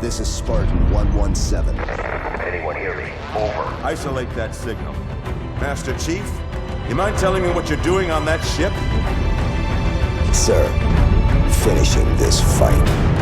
This is Spartan 117. Anyone hear me? Over. Isolate that signal. Master Chief, you mind telling me what you're doing on that ship? Sir, finishing this fight.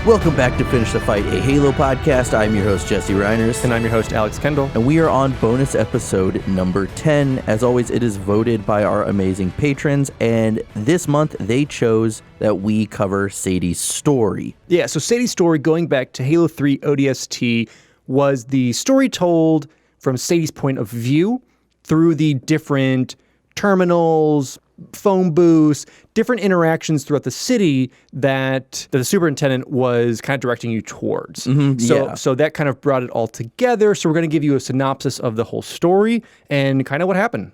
Welcome back to Finish the Fight, a Halo podcast. I'm your host, Jesse Reiners. And I'm your host, Alex Kendall. And we are on bonus episode number 10. As always, it is voted by our amazing patrons. And this month, they chose that we cover Sadie's story. Yeah, so Sadie's story, going back to Halo 3 ODST, was the story told from Sadie's point of view through the different terminals, phone booths, different interactions throughout the city that the superintendent was kind of directing you towards. So that kind of brought it all together. So we're going to give you a synopsis of the whole story and kind of what happened.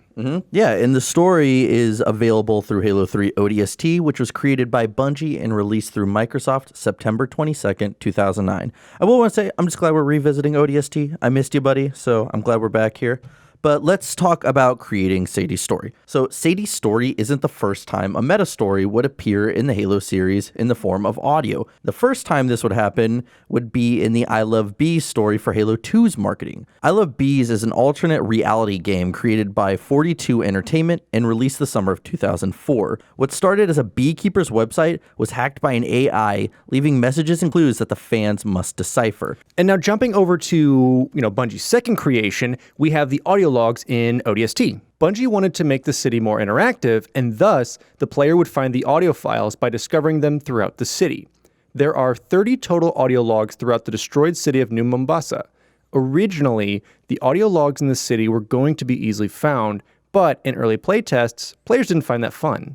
Yeah, and the story is available through Halo 3 ODST, which was created by Bungie and released through Microsoft September 22nd, 2009. I will want to say, I'm just glad we're revisiting ODST. I missed you, buddy, so I'm glad we're back here. But let's talk about creating Sadie's story. So Sadie's story isn't the first time a meta story would appear in the Halo series in the form of audio. The first time this would happen would be in the I Love Bees story for Halo 2's marketing. I Love Bees is an alternate reality game created by 42 Entertainment and released the summer of 2004. What started as a beekeeper's website was hacked by an AI, leaving messages and clues that the fans must decipher. And now jumping over to, Bungie's second creation, we have the audio logs in ODST. Bungie wanted to make the city more interactive, and thus the player would find the audio files by discovering them throughout the city. There are 30 total audio logs throughout the destroyed city of New Mombasa. Originally, the audio logs in the city were going to be easily found, but in early playtests, players didn't find that fun.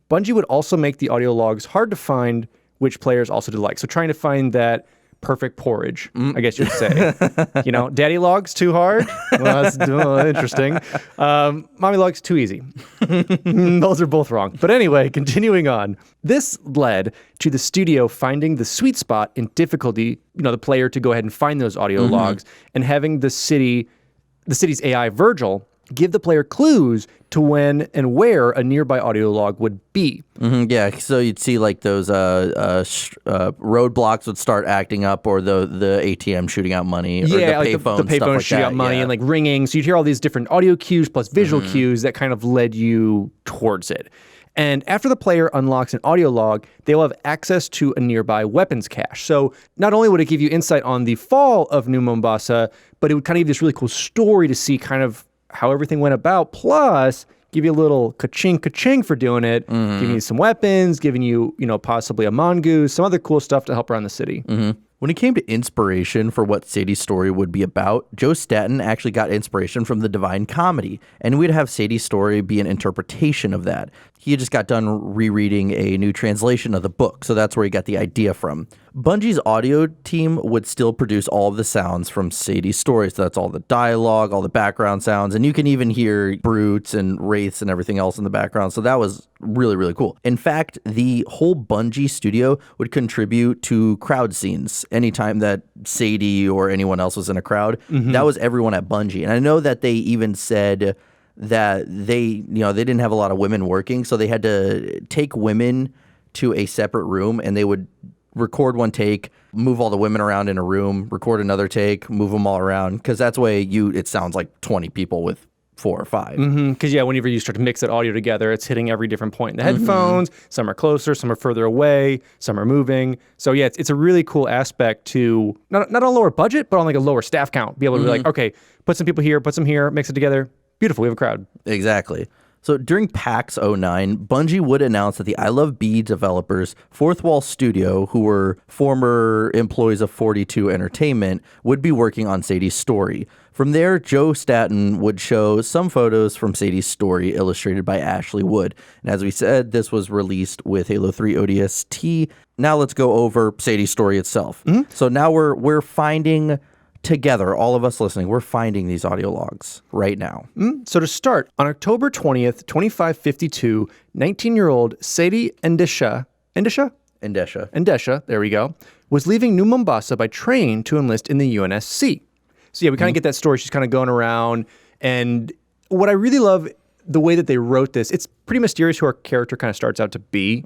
Bungie would also make the audio logs hard to find, which players also did like. So trying to find that perfect porridge, I guess you'd say. Daddy logs too hard? Well, that's interesting. Mommy logs too easy. Those are both wrong. But anyway, continuing on. This led to the studio finding the sweet spot in difficulty, the player to go ahead and find those audio logs, and having the city's AI, Virgil, give the player clues to when and where a nearby audio log would be. Yeah, so you'd see like those roadblocks would start acting up, or the ATM shooting out money, or the payphone shooting out money and like ringing. So you'd hear all these different audio cues plus visual cues that kind of led you towards it. And after the player unlocks an audio log, they will have access to a nearby weapons cache. So not only would it give you insight on the fall of New Mombasa, but it would kind of give this really cool story to see kind of how everything went about, plus give you a little ka-ching for doing it, giving you some weapons, giving you, possibly a mongoose, some other cool stuff to help around the city. When it came to inspiration for what Sadie's story would be about, Joe Staten actually got inspiration from the Divine Comedy, and we'd have Sadie's story be an interpretation of that. He had just got done rereading a new translation of the book, so that's where he got the idea from. Bungie's audio team would still produce all of the sounds from Sadie's story, so that's all the dialogue, all the background sounds, and you can even hear brutes and wraiths and everything else in the background, so that was really, really cool. In fact, the whole Bungie studio would contribute to crowd scenes. Anytime that Sadie or anyone else was in a crowd, that was everyone at Bungie. And I know that they even said that they didn't have a lot of women working, so they had to take women to a separate room, and they would record one take, move all the women around in a room, record another take, move them all around, because that's the way it sounds like 20 people with 4 or 5. Because whenever you start to mix that audio together, it's hitting every different point in the headphones. Some are closer, some are further away, some are moving. So yeah, it's a really cool aspect to not on a lower budget, but on like a lower staff count. Be able to be like, okay, put some people here, put some here, mix it together. Beautiful, we have a crowd. Exactly. So during PAX 09, Bungie would announce that the I Love Bee developers, Fourth Wall Studio, who were former employees of 42 Entertainment, would be working on Sadie's story. From there, Joe Staten would show some photos from Sadie's story illustrated by Ashley Wood. And as we said, this was released with Halo 3 ODST. Now let's go over Sadie's story itself. So now we're finding together, all of us listening, we're finding these audio logs right now. So to start, on October 20th, 2552, 19-year-old Sadie Endesha, there we go, was leaving New Mombasa by train to enlist in the UNSC. So yeah, we kind of get that story. She's kind of going around, And what I really love, the way that they wrote this, it's pretty mysterious who our character kind of starts out to be.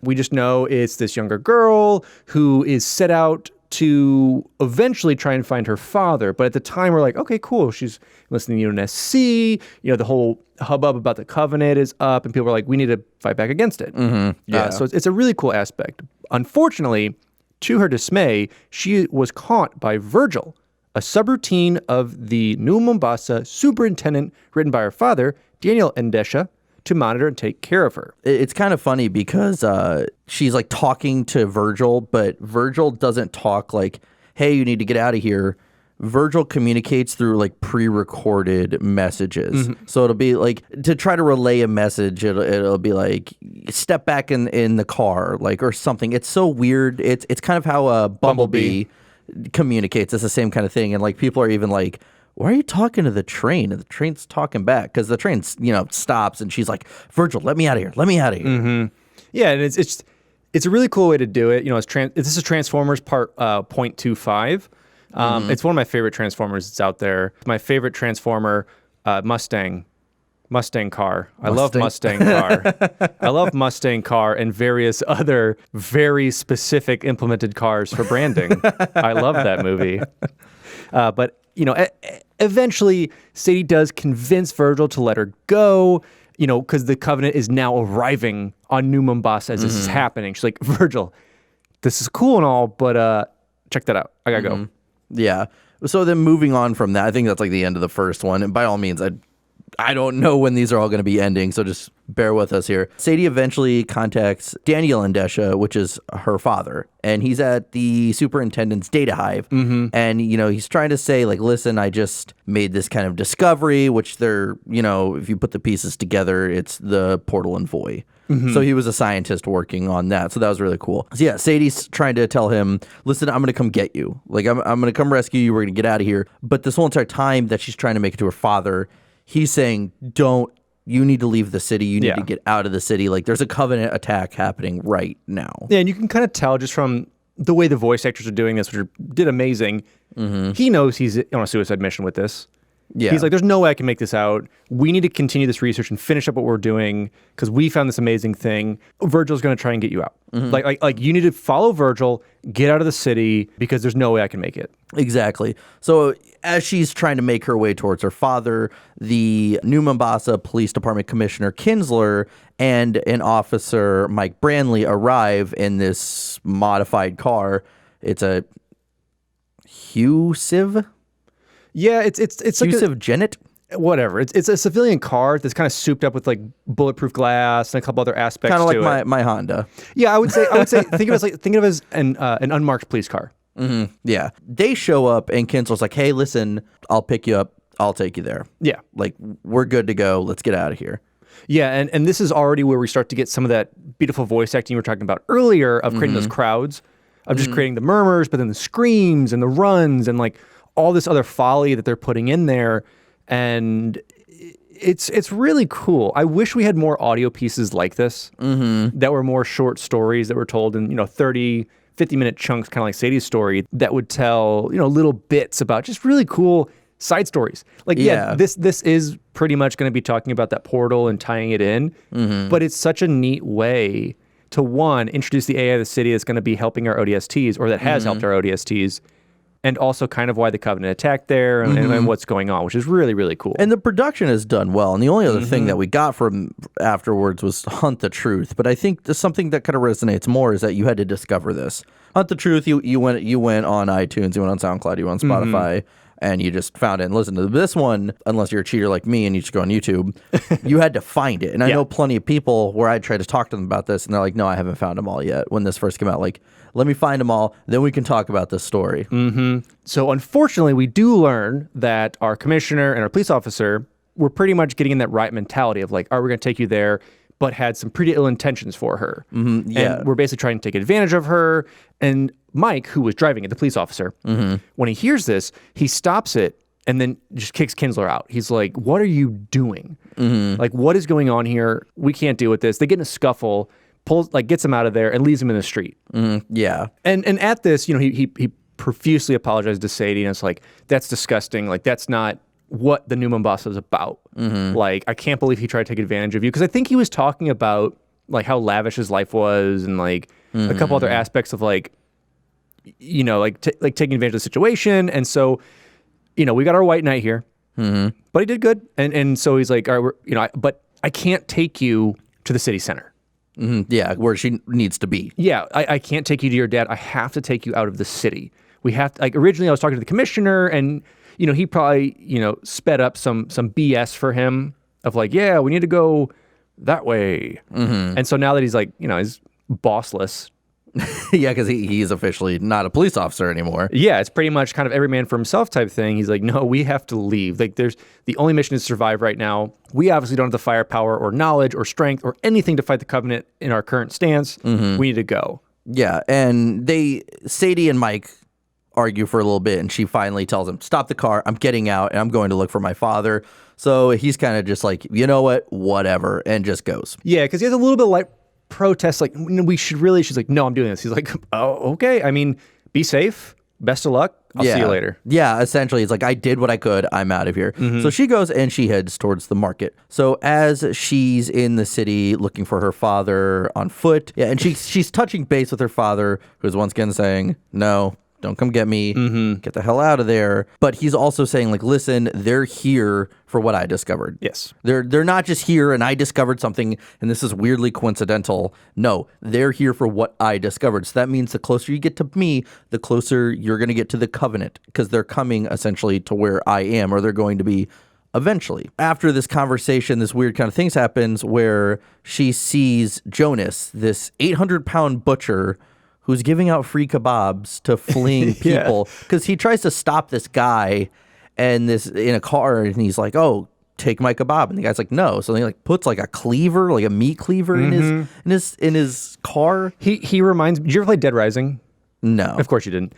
We just know it's this younger girl who is set out to eventually try and find her father. But at the time, we're like, okay, cool. She's listening to UNSC. The whole hubbub about the Covenant is up, and people are like, we need to fight back against it. So it's a really cool aspect. Unfortunately, to her dismay, she was caught by Virgil, a subroutine of the New Mombasa superintendent written by her father, Daniel Ndesha, to monitor and take care of her. It's kind of funny because she's like talking to Virgil, but Virgil doesn't talk like, hey, you need to get out of here. Virgil communicates through like pre-recorded messages. So it'll be like, to try to relay a message, it'll be like, step back in the car, like, or something. It's so weird. It's kind of how Bumblebee communicates. It's the same kind of thing. And like, people are even like, why are you talking to the train? And the train's talking back because the train, stops, and she's like, Virgil, let me out of here. Let me out of here. Yeah, and it's a really cool way to do it. This is Transformers Part 0.25. It's one of my favorite Transformers that's out there. My favorite Transformer, Mustang car. I love Mustang car. I love Mustang car and various other very specific implemented cars for branding. I love that movie. But eventually Sadie does convince Virgil to let her go, because the Covenant is now arriving on New Mombasa as this is happening. She's like, Virgil, this is cool and all, but check that out. I gotta go. Yeah. So then moving on from that, I think that's like the end of the first one. And by all means, I don't know when these are all going to be ending, so just bear with us here. Sadie eventually contacts Daniel Ndesha, which is her father, and he's at the superintendent's data hive. And, he's trying to say, like, listen, I just made this kind of discovery, which they're, if you put the pieces together, it's the portal and void. So he was a scientist working on that. So that was really cool. So yeah, Sadie's trying to tell him, listen, I'm going to come get you. Like, I'm going to come rescue you. We're going to get out of here. But this whole entire time that she's trying to make it to her father, he's saying, you need to leave the city. You need to get out of the city. Like, there's a Covenant attack happening right now. Yeah, and you can kind of tell just from the way the voice actors are doing this, which did amazing. He knows he's on a suicide mission with this. Yeah. He's like, there's no way I can make this out. We need to continue this research and finish up what we're doing because we found this amazing thing. Virgil's going to try and get you out. Like you need to follow Virgil, get out of the city because there's no way I can make it. Exactly. So as she's trying to make her way towards her father, the New Mombasa Police Department Commissioner Kinsler and an officer, Mike Branley, arrive in this modified car. It's a Civ? Yeah, it's like Civ Genet? Whatever. It's a civilian car that's kind of souped up with like bulletproof glass and a couple other aspects. Kind of to like it. my Honda. Yeah, I would say think of it as an unmarked police car. Yeah. They show up and Kinsler's like, hey, listen, I'll pick you up. I'll take you there. Yeah. Like, we're good to go. Let's get out of here. Yeah, and this is already where we start to get some of that beautiful voice acting you were talking about earlier of creating those crowds, of just creating the murmurs, but then the screams and the runs and like all this other folly that they're putting in there. And it's really cool. I wish we had more audio pieces like this that were more short stories that were told in 30, 50-minute chunks, kind of like Sadie's story, that would tell little bits about just really cool side stories. Like this is pretty much going to be talking about that portal and tying it in, but it's such a neat way to, one, introduce the AI of the city that's going to be helping our ODSTs, or that has helped our ODSTs, and also kind of why the Covenant attacked there and what's going on, which is really, really cool. And the production is done well. And the only other thing that we got from afterwards was Hunt the Truth. But I think something that kind of resonates more is that you had to discover this. Hunt the Truth, you went on iTunes, you went on SoundCloud, you went on Spotify, and you just found it and listened to this one. Unless you're a cheater like me and you just go on YouTube, you had to find it. And I know plenty of people where I tried to talk to them about this, and they're like, no, I haven't found them all yet. When this first came out, like, let me find them all, then we can talk about this story. So unfortunately, we do learn that our commissioner and our police officer were pretty much getting in that right mentality of like, all right, we're going to take you there, but had some pretty ill intentions for her. And we're basically trying to take advantage of her. And Mike, who was driving it, the police officer, when he hears this, he stops it and then just kicks Kinsler out. He's like, what are you doing? Like, what is going on here? We can't deal with this. They get in a scuffle, gets him out of there and leaves him in the street. And at this, he profusely apologized to Sadie, and it's like, that's disgusting. Like, that's not what the new Mombasa is about. Like, I can't believe he tried to take advantage of you. Because I think he was talking about, like, how lavish his life was and, like, a couple other aspects of, like, you know, like taking advantage of the situation. And so, you know, we got our white knight here. But he did good. And so he's like, all right, but I can't take you to the city center. Yeah, where she needs to be. Yeah, I can't take you to your dad. I have to take you out of the city. We have to, like, originally I was talking to the commissioner, and, you know, he probably, you know, sped up some BS for him of like, yeah, we need to go that way. And so now that he's like, you know, he's bossless. Yeah, because he's officially not a police officer anymore. Yeah, it's pretty much kind of every man for himself type thing. He's like, no, we have to leave. Like, the only mission is to survive right now. We obviously don't have the firepower or knowledge or strength or anything to fight the Covenant in our current stance. We need to go. Yeah, and Sadie and Mike argue for a little bit, and she finally tells him, stop the car, I'm getting out, and I'm going to look for my father. So he's kind of just like, you know what, whatever, and just goes. Yeah, because he has a little bit of like protest, like, she's like, no, I'm doing this. He's like, oh, okay. I mean, be safe. Best of luck. I'll see you later. Yeah, essentially, it's like, I did what I could. I'm out of here. So she goes and she heads towards the market. So as she's in the city looking for her father on foot, and she's touching base with her father, who's once again saying, no, don't come get me. Get the hell out of there. But he's also saying, like, listen, they're here for what I discovered. Yes. They're not just here and I discovered something and this is weirdly coincidental. No, they're here for what I discovered. So that means the closer you get to me, the closer you're going to get to the Covenant, because they're coming essentially to where I am, or they're going to be eventually. After this conversation, this weird kind of things happens where she sees Jonas, this 800-pound butcher who's giving out free kebabs to fleeing people, because he tries to stop this guy and this in a car, and he's like, oh, take my kebab, and the guy's like, no. So he like puts like a cleaver, like a meat cleaver in his car. He reminds me, did you ever play Dead Rising? No. Of course you didn't.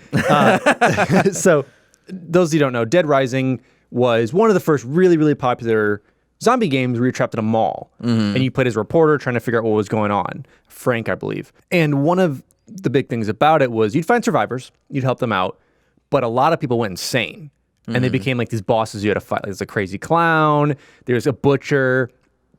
So those of you who don't know, Dead Rising was one of the first really, really popular zombie games where you're trapped in a mall and you played as a reporter trying to figure out what was going on. Frank, I believe. And one of the big things about it was you'd find survivors, you'd help them out, but a lot of people went insane and they became like these bosses you had to fight. Like, there's a crazy clown, there's a butcher,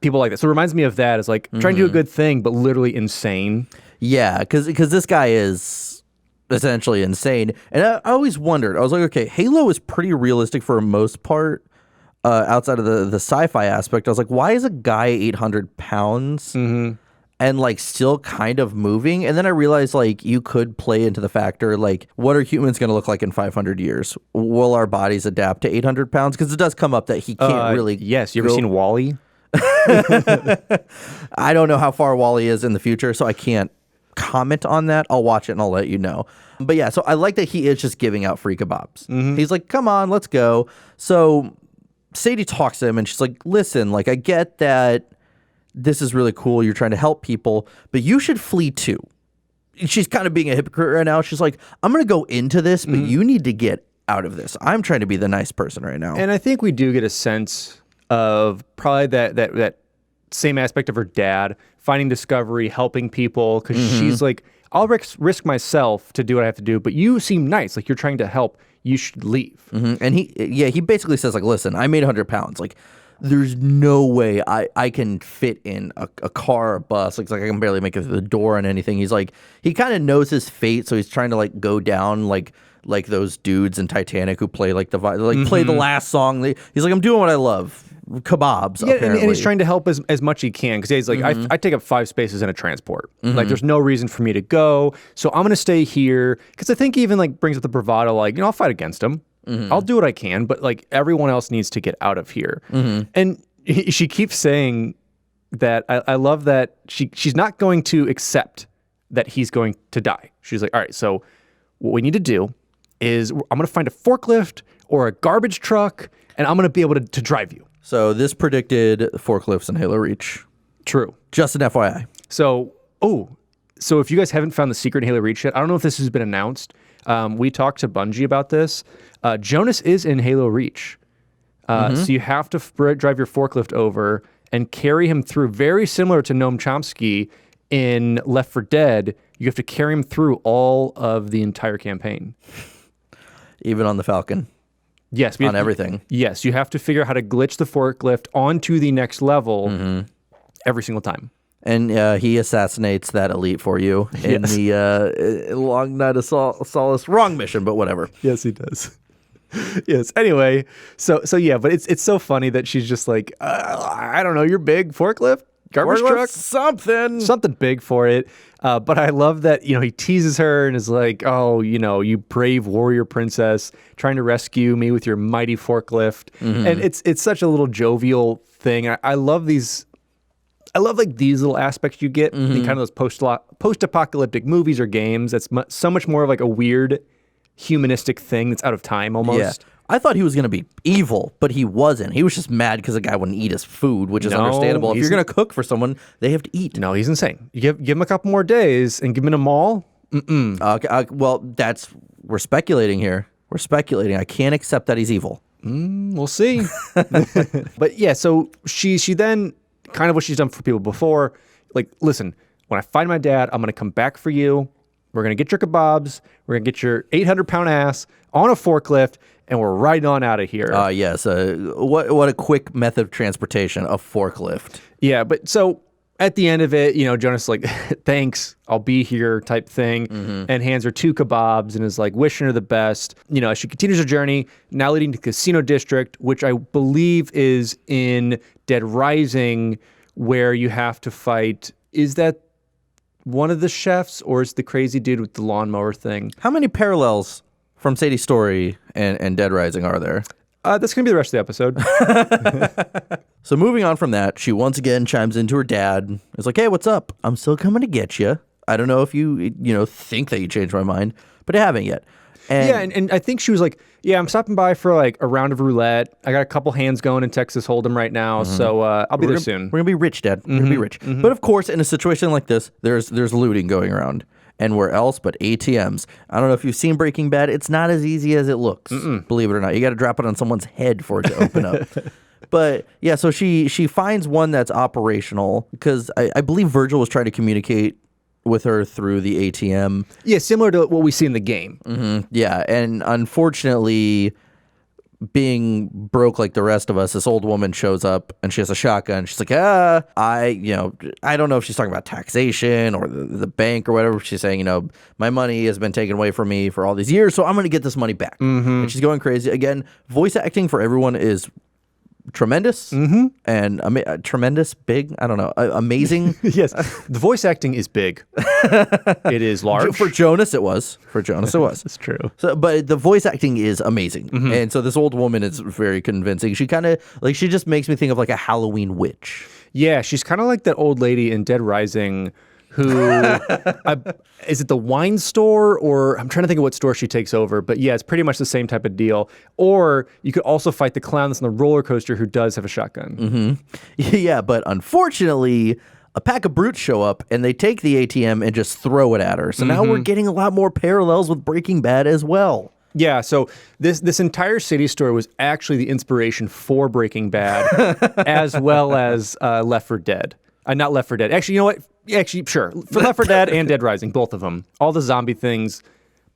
people like that. So it reminds me of that. It's like trying to do a good thing, but literally insane. Yeah, because this guy is essentially insane. And I always wondered, I was like, okay, Halo is pretty realistic for the most part, outside of the sci-fi aspect. I was like, why is a guy 800 pounds and like still kind of moving? And then I realized, like, you could play into the factor, like, what are humans going to look like in 500 years? Will our bodies adapt to 800 pounds? Because it does come up that he can't really. Yes. You ever seen WALL-E? I don't know how far WALL-E is in the future, so I can't comment on that. I'll watch it and I'll let you know. But yeah, so I like that he is just giving out free kebabs. He's like, come on, let's go. So Sadie talks to him and she's like, listen, like, I get that this is really cool, you're trying to help people, but you should flee too. She's kind of being a hypocrite right now. She's like, I'm going to go into this, but you need to get out of this. I'm trying to be the nice person right now. And I think we do get a sense of probably that same aspect of her dad, finding discovery, helping people, because she's like, I'll risk myself to do what I have to do, but you seem nice, like you're trying to help, you should leave. And he basically says, like, listen, I made 100 pounds. Like, there's no way I can fit in a car or a bus. Like, I can barely make it through the door and anything. He's like, he kind of knows his fate, so he's trying to like go down like those dudes in Titanic who play like play the last song. He's like, I'm doing what I love. Kebabs, yeah, apparently. And he's trying to help as much as he can, because he's like, I take up 5 spaces in a transport. Like, there's no reason for me to go, so I'm going to stay here. Because I think he even like brings up the bravado, like, you know, I'll fight against him. I'll do what I can, but like everyone else needs to get out of here. And she keeps saying that I love that she's not going to accept that he's going to die. She's like, all right, so what we need to do is I'm going to find a forklift or a garbage truck, and I'm going to be able to drive you. So this predicted forklifts in Halo Reach. True. Just an FYI. So if you guys haven't found the secret in Halo Reach yet, I don't know if this has been announced. We talked to Bungie about this. Jonas is in Halo Reach. So you have to drive your forklift over and carry him through, very similar to Noam Chomsky in Left 4 Dead. You have to carry him through all of the entire campaign. Even on the Falcon. Yes. on everything. Yes, you have to figure out how to glitch the forklift onto the next level every single time. And he assassinates that elite for you in the Long Night of Solace. Wrong mission, but whatever. Yes, he does. Yes. Anyway, so yeah, but it's so funny that she's just like, I don't know, you're big forklift, garbage truck, something big for it. But I love that, he teases her and is like, oh, you brave warrior princess trying to rescue me with your mighty forklift. And it's such a little jovial thing. I love these. I love like these little aspects you get in kind of those post-apocalyptic movies or games. That's so much more of like a weird humanistic thing that's out of time almost. Yeah. I thought he was going to be evil, but he wasn't. He was just mad because the guy wouldn't eat his food, which is understandable. If you're going to cook for someone, they have to eat. No, he's insane. You give him a couple more days and give him a mall. Okay, well, we're speculating here. We're speculating. I can't accept that he's evil. We'll see. But yeah, so she then, kind of what she's done for people before, like, listen, when I find my dad, I'm going to come back for you. We're going to get your kebabs. We're going to get your 800-pound ass on a forklift, and we're riding on out of here. Yes. What a quick method of transportation, a forklift. Yeah, but so at the end of it, Jonas is like, thanks, I'll be here type thing, and hands her 2 kebabs and is like wishing her the best. As she continues her journey, now leading to Casino District, which I believe is in Dead Rising, where you have to fight. Is that one of the chefs, or is the crazy dude with the lawnmower thing? How many parallels from Sadie's story and Dead Rising are there? That's going to be the rest of the episode. So moving on from that, she once again chimes into her dad. It's like, hey, what's up? I'm still coming to get you. I don't know if you think that you changed my mind, but I haven't yet. And I think she was like, yeah, I'm stopping by for like a round of roulette. I got a couple hands going in Texas Hold'em right now, so I'll be there soon. We're going to be rich, Dad. We're going to be rich. But of course, in a situation like this, there's looting going around. And where else but ATMs? I don't know if you've seen Breaking Bad. It's not as easy as it looks, believe it or not. You got to drop it on someone's head for it to open up. But yeah, so she finds one that's operational because I believe Virgil was trying to communicate with her through the ATM. Yeah, similar to what we see in the game. Yeah, and unfortunately, being broke like the rest of us, this old woman shows up and she has a shotgun. She's like, I don't know if she's talking about taxation or the bank or whatever. She's saying, my money has been taken away from me for all these years, so I'm going to get this money back. And she's going crazy. Again, voice acting for everyone is tremendous and tremendous, big. I don't know, amazing. Yes, the voice acting is big. It is large. For Jonas, it was. It's true. So, but the voice acting is amazing, and so this old woman is very convincing. She kind of she just makes me think of like a Halloween witch. Yeah, she's kind of like that old lady in Dead Rising. Who is it? The wine store, or I'm trying to think of what store she takes over. But yeah, it's pretty much the same type of deal. Or you could also fight the clown that's on the roller coaster who does have a shotgun. Yeah, but unfortunately, a pack of brutes show up and they take the ATM and just throw it at her. So now we're getting a lot more parallels with Breaking Bad as well. Yeah, so this entire city story was actually the inspiration for Breaking Bad, as well as Left 4 Dead. Not Left 4 Dead. Actually, you know what? Actually, sure. For Left 4 Dead and Dead Rising, both of them. All the zombie things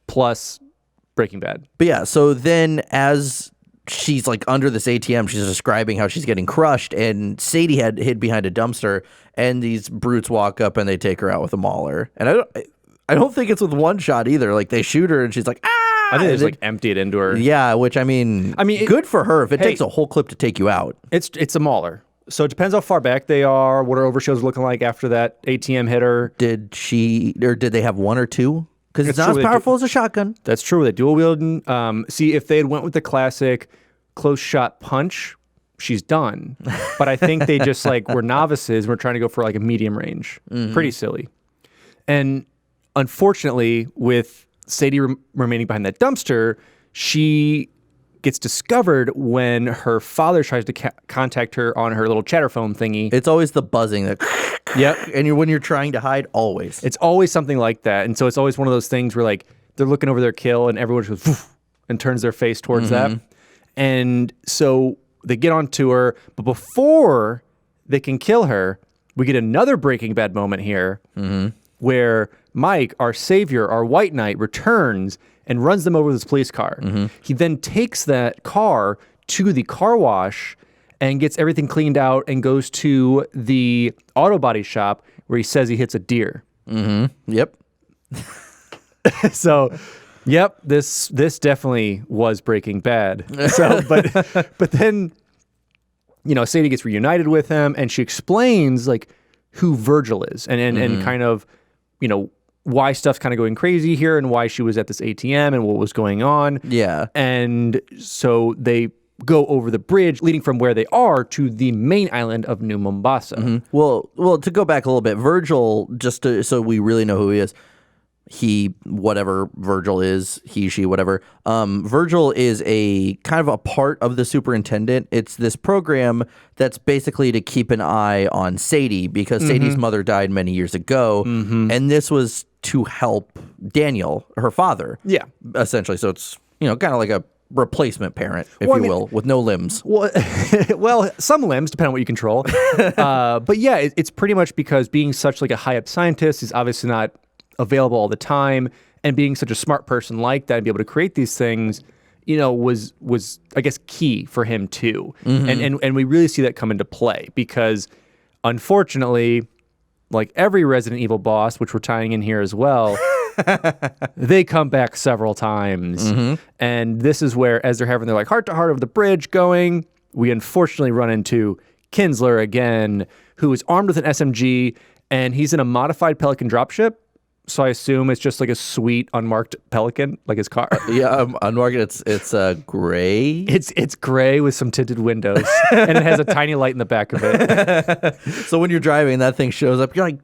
plus Breaking Bad. But yeah, so then as she's like under this ATM, she's describing how she's getting crushed, and Sadie had hid behind a dumpster, and these brutes walk up and they take her out with a mauler. And I don't think it's with one shot either. Like they shoot her and she's like, ah! I think they just like empty it into her. Yeah, which I mean good for her. If it takes a whole clip to take you out. It's a mauler. So it depends how far back they are, what her overshows looking like after that ATM hit her. Did they have one or two? Because it's not as powerful as a shotgun. That's true. They dual wielding. See, if they had went with the classic close shot punch, she's done. But I think they just were novices. We're trying to go for like a medium range. Pretty silly. And unfortunately, with Sadie remaining behind that dumpster, she gets discovered when her father tries to contact her on her little chatter phone thingy. It's always the buzzing that. Yep. And when you're trying to hide, always. It's always something like that. And so it's always one of those things where they're looking over their kill and everyone just goes woof, and turns their face towards that. And so they get onto her, but before they can kill her, we get another Breaking Bad moment here where Mike, our savior, our white knight, returns and runs them over with his police car. He then takes that car to the car wash and gets everything cleaned out and goes to the auto body shop where he says he hits a deer. Yep. So, yep, this definitely was Breaking Bad. So, but then, Sadie gets reunited with him, and she explains like who Virgil is, and kind of, why stuff's kind of going crazy here, and why she was at this ATM, and what was going on. Yeah. And so they go over the bridge leading from where they are to the main island of New Mombasa. Well, to go back a little bit, Virgil, so we really know who he is. He, whatever Virgil is, he, she, whatever. Virgil is a kind of a part of the superintendent. It's this program that's basically to keep an eye on Sadie because Sadie's mother died many years ago. And this was to help Daniel, her father. Yeah. Essentially. So it's, kind of like a replacement parent, if you will, with no limbs. Well, some limbs, depending on what you control. But yeah, it's pretty much because being such like a high up scientist is obviously not available all the time, and being such a smart person like that and be able to create these things, was I guess key for him too. And we really see that come into play because unfortunately, like every Resident Evil boss, which we're tying in here as well, they come back several times. And this is where, as they're having their like heart to heart over the bridge going, we unfortunately run into Kinsler again, who is armed with an SMG, and he's in a modified Pelican dropship. So I assume it's just like a sweet unmarked Pelican, like his car. Yeah, unmarked. It's gray. It's gray with some tinted windows, and it has a tiny light in the back of it. So when you're driving, that thing shows up. You're like,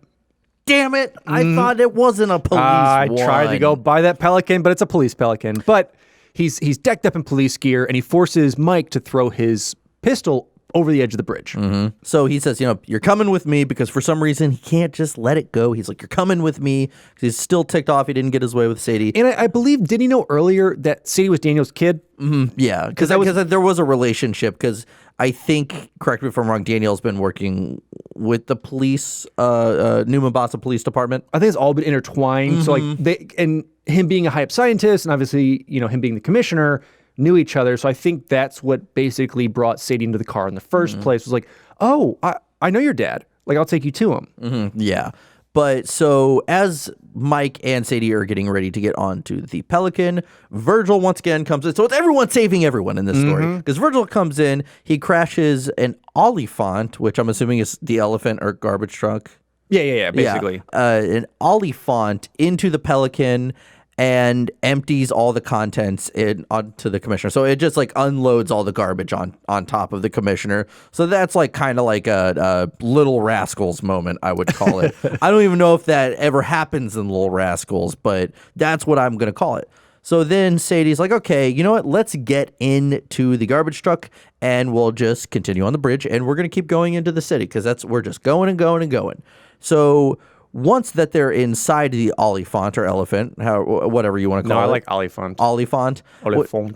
damn it! I thought it wasn't a police I one. tried to go buy that Pelican, but it's a police Pelican. But he's decked up in police gear, and he forces Mike to throw his pistol over the edge of the bridge. So he says, you're coming with me, because for some reason he can't just let it go. He's like, you're coming with me, because he's still ticked off he didn't get his way with Sadie. And I believe, did he know earlier that Sadie was Daniel's kid? Yeah, because there was a relationship, because I think, correct me if I'm wrong, Daniel's been working with the police, New Mombasa Police Department. I think it's all been intertwined. So like him being a high up scientist, and obviously, him being the commissioner, knew each other. So I think that's what basically brought Sadie into the car in the first place, was like, oh, I know your dad. Like, I'll take you to him. Yeah. But so as Mike and Sadie are getting ready to get onto the Pelican, Virgil once again comes in. So it's everyone saving everyone in this story, because Virgil comes in, he crashes an Oliphant, which I'm assuming is the elephant or garbage truck. Yeah, basically. An Oliphant into the Pelican and empties all the contents onto the commissioner. So it just like unloads all the garbage on top of the commissioner. So that's like kind of like a Little Rascals moment, I would call it. I don't even know if that ever happens in Little Rascals, but that's what I'm going to call it. So then Sadie's like, okay, you know what? Let's get into the garbage truck and we'll just continue on the bridge, and we're going to keep going into the city, because we're just going and going and going. So once that they're inside the Oliphant or elephant, whatever you want to call it. No, I like Oliphant. Oliphant.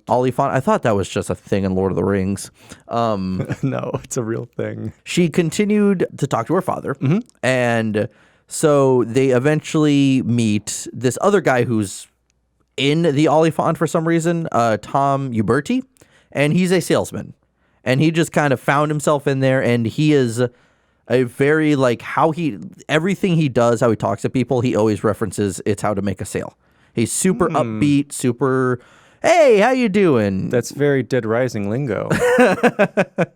Oliphant. I thought that was just a thing in Lord of the Rings. No, it's a real thing. She continued to talk to her father, and so they eventually meet this other guy who's in the Oliphant for some reason, Tom Uberti, and he's a salesman. And he just kind of found himself in there, and he is a very, like, everything he does, how he talks to people, he always references it's how to make a sale. He's super upbeat, super, hey, how you doing? That's very Dead Rising lingo.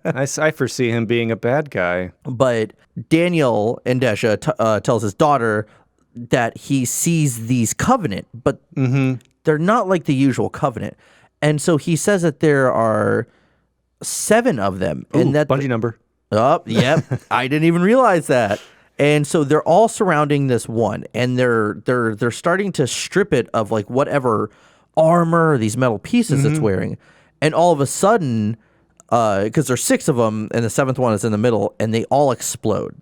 I foresee him being a bad guy. But Daniel Indesha tells his daughter that he sees these Covenant, but they're not like the usual Covenant. And so he says that there are 7 of them. And that Bungie number. Oh, yep. I didn't even realize that. And so they're all surrounding this one, and they're starting to strip it of like whatever armor, these metal pieces it's wearing. And all of a sudden, because there's 6 of them and the 7th one is in the middle, and they all explode.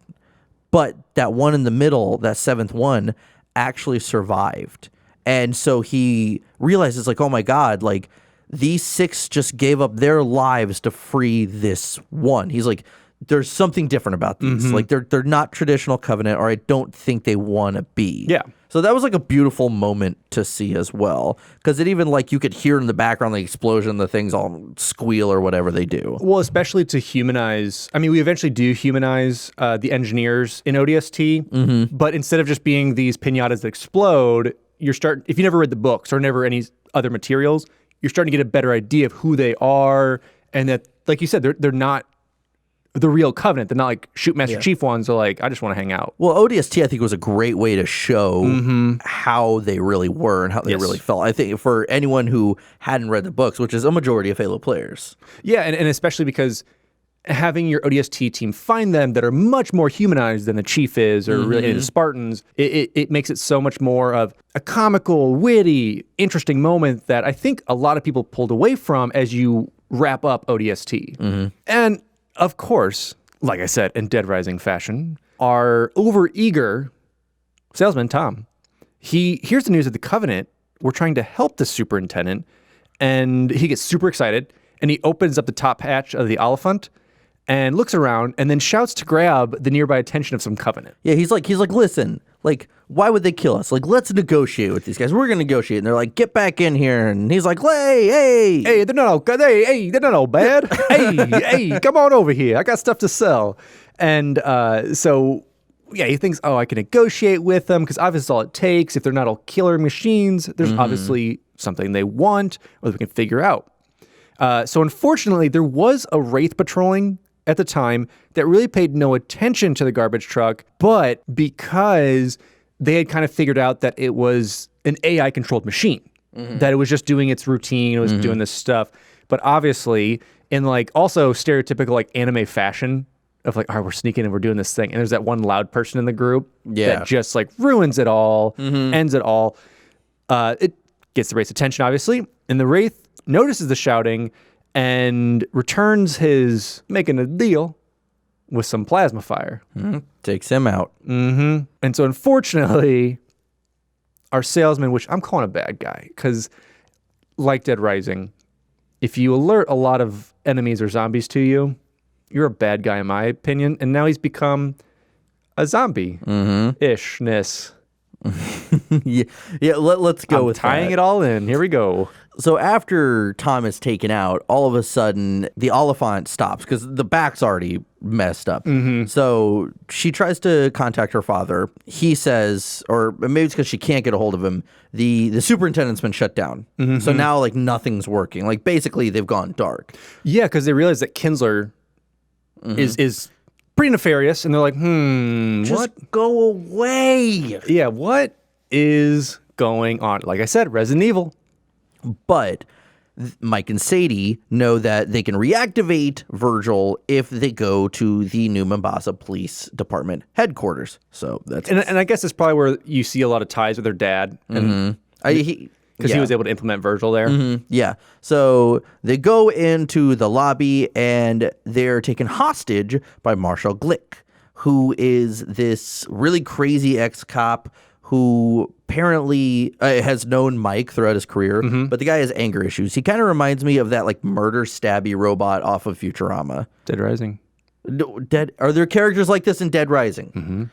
But that one in the middle, that 7th one, actually survived. And so he realizes, like, oh my God, like these 6 just gave up their lives to free this one. He's like, there's something different about these. Like they're not traditional Covenant, or I don't think they want to be. Yeah. So that was like a beautiful moment to see as well, because it even like you could hear in the background the explosion, the things all squeal or whatever they do. Well, especially to humanize. I mean, we eventually do humanize the engineers in ODST, but instead of just being these pinatas that explode, if you never read the books or never any other materials, you're starting to get a better idea of who they are, and that, like you said, they're not the real Covenant. They're not like shoot Master Chief ones. They're like, I just want to hang out. Well, ODST, I think, was a great way to show how they really were and how they really felt. I think for anyone who hadn't read the books, which is a majority of Halo players. Yeah, and especially because having your ODST team find them that are much more humanized than the Chief is, or really the Spartans, it makes it so much more of a comical, witty, interesting moment that I think a lot of people pulled away from as you wrap up ODST. And of course, like I said, in Dead Rising fashion, our overeager salesman, Tom, he hears the news of the Covenant. We're trying to help the superintendent, and he gets super excited, and he opens up the top hatch of the Oliphant and looks around and then shouts to grab the nearby attention of some Covenant. Yeah, he's like, listen, like, why would they kill us? Like, let's negotiate with these guys. We're going to negotiate. And they're like, get back in here. And he's like, hey, they're not all good. Hey, they're not all bad. hey, come on over here. I got stuff to sell. And so, yeah, he thinks, I can negotiate with them because obviously it's all it takes. If they're not all killer machines, there's obviously something they want or we can figure out. So unfortunately, there was a Wraith patrolling at the time that really paid no attention to the garbage truck, but because they had kind of figured out that it was an AI-controlled machine, that it was just doing its routine, it was doing this stuff. But obviously, in like also stereotypical like anime fashion of like, all right, we're sneaking and we're doing this thing, and there's that one loud person in the group that just like ruins it all, ends it all. It gets the Wraith's attention, obviously, and the Wraith notices the shouting and returns his making a deal with some plasma fire. Takes him out. And so unfortunately, our salesman, which I'm calling a bad guy, because like Dead Rising, if you alert a lot of enemies or zombies to you, you're a bad guy in my opinion. And now he's become a zombie-ishness. Let's go with tying it all in. Here we go. So after Tom is taken out, all of a sudden the Oliphant stops because the back's already messed up. So she tries to contact her father. He says, or maybe it's because she can't get a hold of him, the superintendent's been shut down. So now like nothing's working. Like basically they've gone dark. Yeah, because they realize that Kinsler is pretty nefarious, and they're like, Just go away. Yeah, what is going on? Like I said, Resident Evil. But Mike and Sadie know that they can reactivate Virgil if they go to the New Mombasa Police Department headquarters. So that's and I guess it's probably where you see a lot of ties with their dad, and because he was able to implement Virgil there. Yeah. So they go into the lobby and they're taken hostage by Marshall Glick, who is this really crazy ex-cop who apparently has known Mike throughout his career, but the guy has anger issues. He kind of reminds me of that like murder stabby robot off of Futurama. Dead Rising. Are there characters like this in Dead Rising?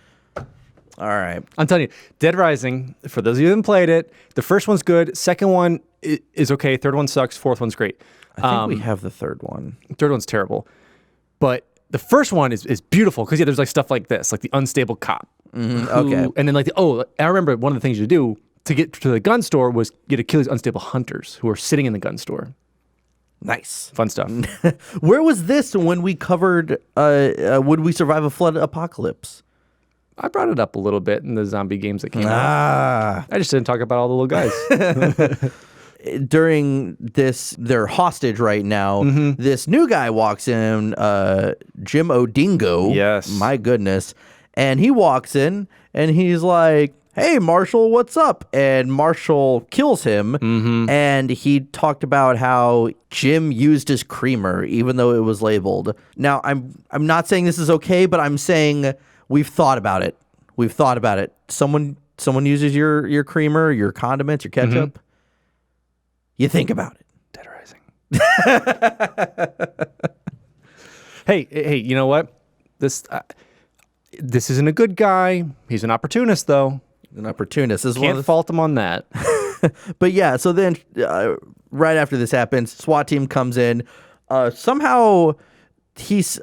All right. I'm telling you, Dead Rising, for those of you who haven't played it, the first one's good. Second one is okay. Third one sucks. Fourth one's great. I think we have the third one. Third one's terrible. But the first one is beautiful because, there's like stuff like this, like the unstable cop. Okay. And then like, I remember one of the things you do to get to the gun store was you had to kill these unstable hunters who are sitting in the gun store. Nice. Fun stuff. Where was this when we covered Would We Survive a Flood Apocalypse? I brought it up a little bit in the zombie games that came out. I just didn't talk about all the little guys. During this, they're hostage right now. This new guy walks in, Jim Odingo. Yes. My goodness. And he walks in and he's like, hey, Marshall, what's up? And Marshall kills him. And he talked about how Jim used his creamer, even though it was labeled. Now, I'm not saying this is okay, but I'm saying we've thought about it. We've thought about it. Someone uses your creamer, your condiments, your ketchup. You think about it. Dead Rising. Hey, you know what? This isn't a good guy. He's an opportunist, though. An opportunist. This is one of Can't the- fault him on that. But yeah, so then right after this happens, SWAT team comes in. Somehow he's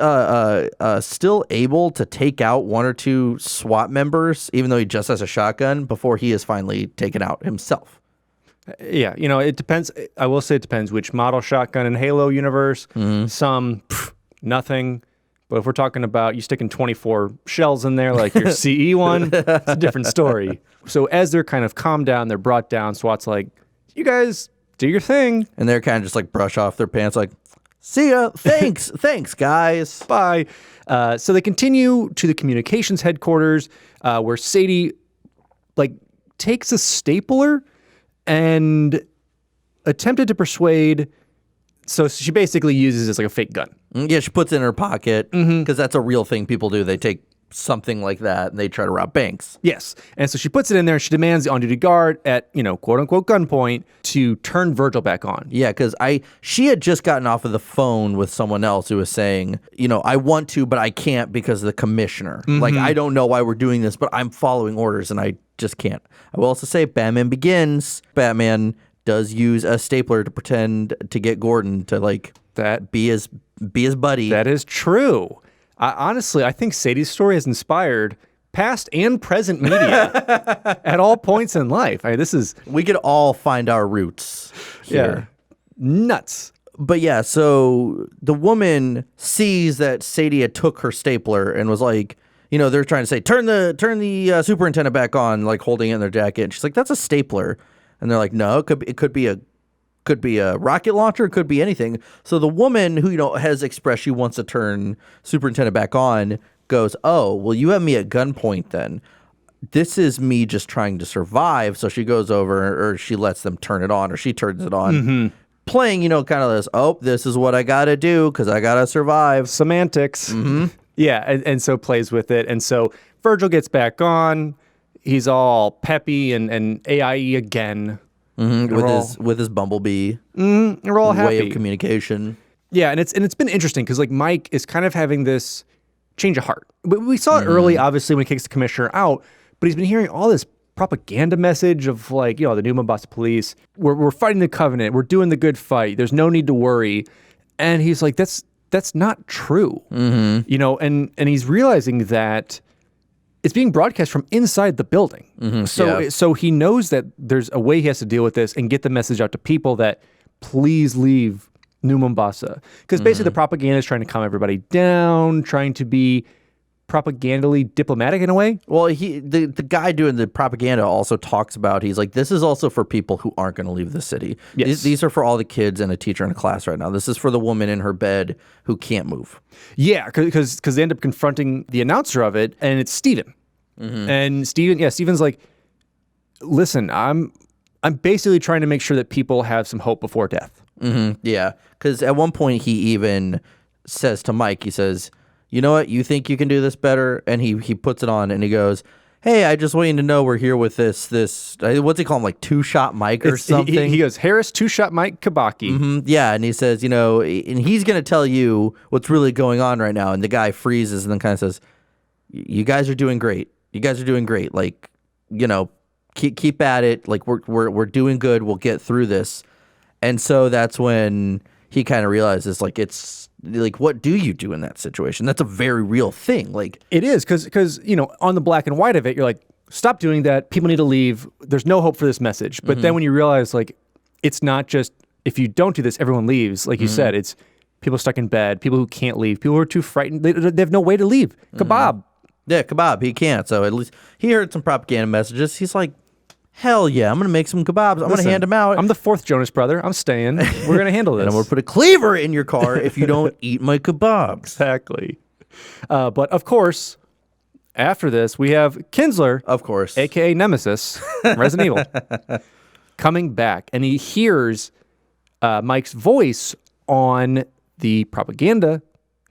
still able to take out one or two SWAT members, even though he just has a shotgun, before he is finally taken out himself. Yeah, it depends. I will say it depends which model shotgun in Halo universe. Some, nothing. But if we're talking about you sticking 24 shells in there like your CE one, it's a different story. So as they're kind of calmed down, they're brought down, SWAT's like, you guys do your thing. And they're kind of just like brush off their pants like, see ya, thanks, thanks, guys. Bye. So they continue to the communications headquarters where Sadie takes a stapler and attempted to persuade. So she basically uses it as like a fake gun. Yeah, she puts it in her pocket because that's a real thing people do. They take something like that and they try to rob banks. Yes. And so she puts it in there and she demands the on-duty guard at, quote unquote gunpoint to turn Virgil back on. Yeah, because she had just gotten off of the phone with someone else who was saying, I want to, but I can't because of the commissioner. Like, I don't know why we're doing this, but I'm following orders and I just can't. I will also say Batman Begins. Batman does use a stapler to pretend to get Gordon to be his buddy. That is true. Honestly, I think Sadie's story has inspired past and present media at all points in life. We could all find our roots here. Nuts. But yeah, so the woman sees that Sadie had took her stapler and was like, they're trying to say, turn the superintendent back on, like holding it in their jacket. And she's like, that's a stapler. And they're like, no, it could be a rocket launcher, it could be anything. So the woman who has expressed she wants to turn superintendent back on goes, oh, well, you have me at gunpoint then. This is me just trying to survive. So she goes over, or she lets them turn it on, or she turns it on, playing kind of this. Oh, this is what I gotta do because I gotta survive. Semantics. Yeah, and so plays with it, and so Virgil gets back on. He's all peppy and AIE again. With his bumblebee. We're all happy. Way of communication. Yeah, and it's been interesting because Mike is kind of having this change of heart. We saw it early, obviously, when he kicks the commissioner out, but he's been hearing all this propaganda message of the new Mombasa police. We're fighting the Covenant. We're doing the good fight. There's no need to worry. And he's like, that's not true. And he's realizing that it's being broadcast from inside the building. So he knows that there's a way he has to deal with this and get the message out to people that please leave New Mombasa. Because basically the propaganda is trying to calm everybody down, trying to be propagandally diplomatic in a way. Well, the guy doing the propaganda also talks about, he's like, this is also for people who aren't going to leave the city. Yes. These are for all the kids and a teacher in a class right now. This is for the woman in her bed who can't move. Yeah, because they end up confronting the announcer of it, and it's Steven. And Steven's like, listen, I'm basically trying to make sure that people have some hope before death. Yeah, because at one point he even says to Mike, he says, you know what, you think you can do this better? And he puts it on and he goes, hey, I just want you to know we're here with this what's he call him, like two-shot Mike or something? He goes, Harris, two-shot Mike Kabaki. Yeah, and he says, and he's going to tell you what's really going on right now. And the guy freezes and then kind of says, you guys are doing great. You guys are doing great. Like, keep at it. Like, we're doing good. We'll get through this. And so that's when he kind of realizes, like, it's like, what do you do in that situation? That's a very real thing. Like, it is because on the black and white of it, you're like, stop doing that. People need to leave. There's no hope for this message. But then when you realize, like, it's not just if you don't do this, everyone leaves. Like you said, it's people stuck in bed, people who can't leave, people who are too frightened. They have no way to leave. Kebab. Yeah, kebab. He can't. So at least he heard some propaganda messages. He's like, hell yeah, I'm going to make some kebabs. I'm going to hand them out. I'm the fourth Jonas brother. I'm staying. We're going to handle this. And I'm going to put a cleaver in your car if you don't eat my kebabs. Exactly. But of course, after this, we have Kinsler. Of course. A.k.a. Nemesis, Resident Evil, coming back. And he hears Mike's voice on the propaganda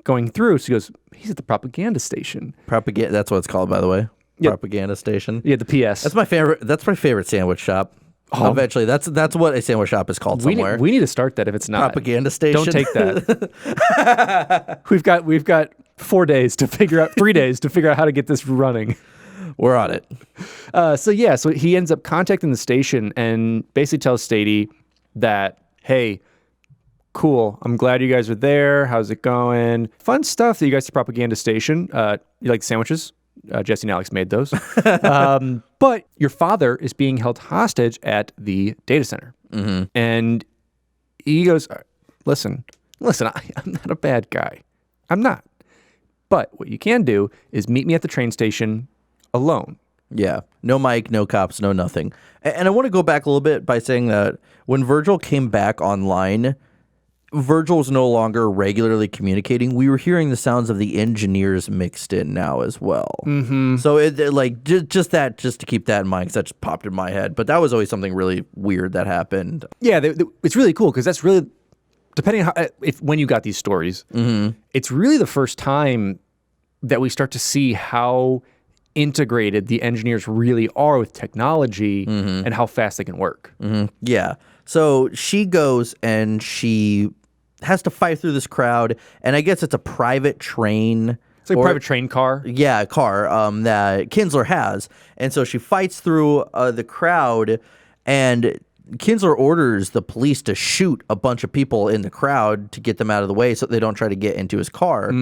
going through. So he goes, he's at the propaganda station. Propaganda. That's what it's called, by the way. Yep. Propaganda station. Yeah, the PS. That's my favorite sandwich shop. Eventually, that's what a sandwich shop is called somewhere. We need to start that if it's not. Propaganda station. Don't take that. We've got 3 days to figure out how to get this running. We're on it. So he ends up contacting the station and basically tells Sadie that, hey, cool, I'm glad you guys are there. How's it going? Fun stuff that you guys to propaganda station. You like sandwiches? Jesse and Alex made those. But your father is being held hostage at the data center. And he goes, listen, I'm not a bad guy. I'm not. But what you can do is meet me at the train station alone. Yeah. No mic, no cops, no nothing. And I want to go back a little bit by saying that when Virgil came back online, Virgil was no longer regularly communicating. We were hearing the sounds of the engineers mixed in now as well. So just to keep that in mind, because that just popped in my head. But that was always something really weird that happened. Yeah, it's really cool because that's really, depending on when you got these stories, it's really the first time that we start to see how integrated the engineers really are with technology and how fast they can work. Yeah. So she goes and she has to fight through this crowd, and I guess it's a private train. It's like a private train car. Yeah, a car that Kinsler has. And so she fights through the crowd, and Kinsler orders the police to shoot a bunch of people in the crowd to get them out of the way so they don't try to get into his car.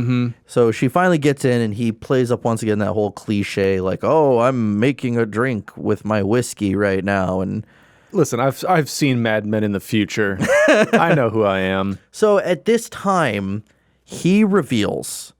So she finally gets in, and he plays up once again that whole cliche, like, oh, I'm making a drink with my whiskey right now. And listen, I've seen Mad Men in the future. I know who I am. So at this time, he reveals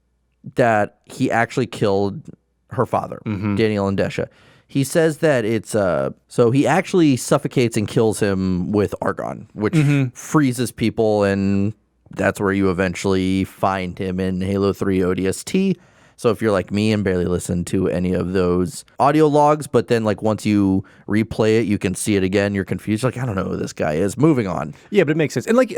that he actually killed her father, Daniel and Desha. He says that it's so he actually suffocates and kills him with argon, which freezes people, and that's where you eventually find him in Halo 3 ODST. So if you're like me and barely listen to any of those audio logs, but then like once you replay it, you can see it again. You're confused. Like, I don't know who this guy is. Moving on. Yeah, but it makes sense. And like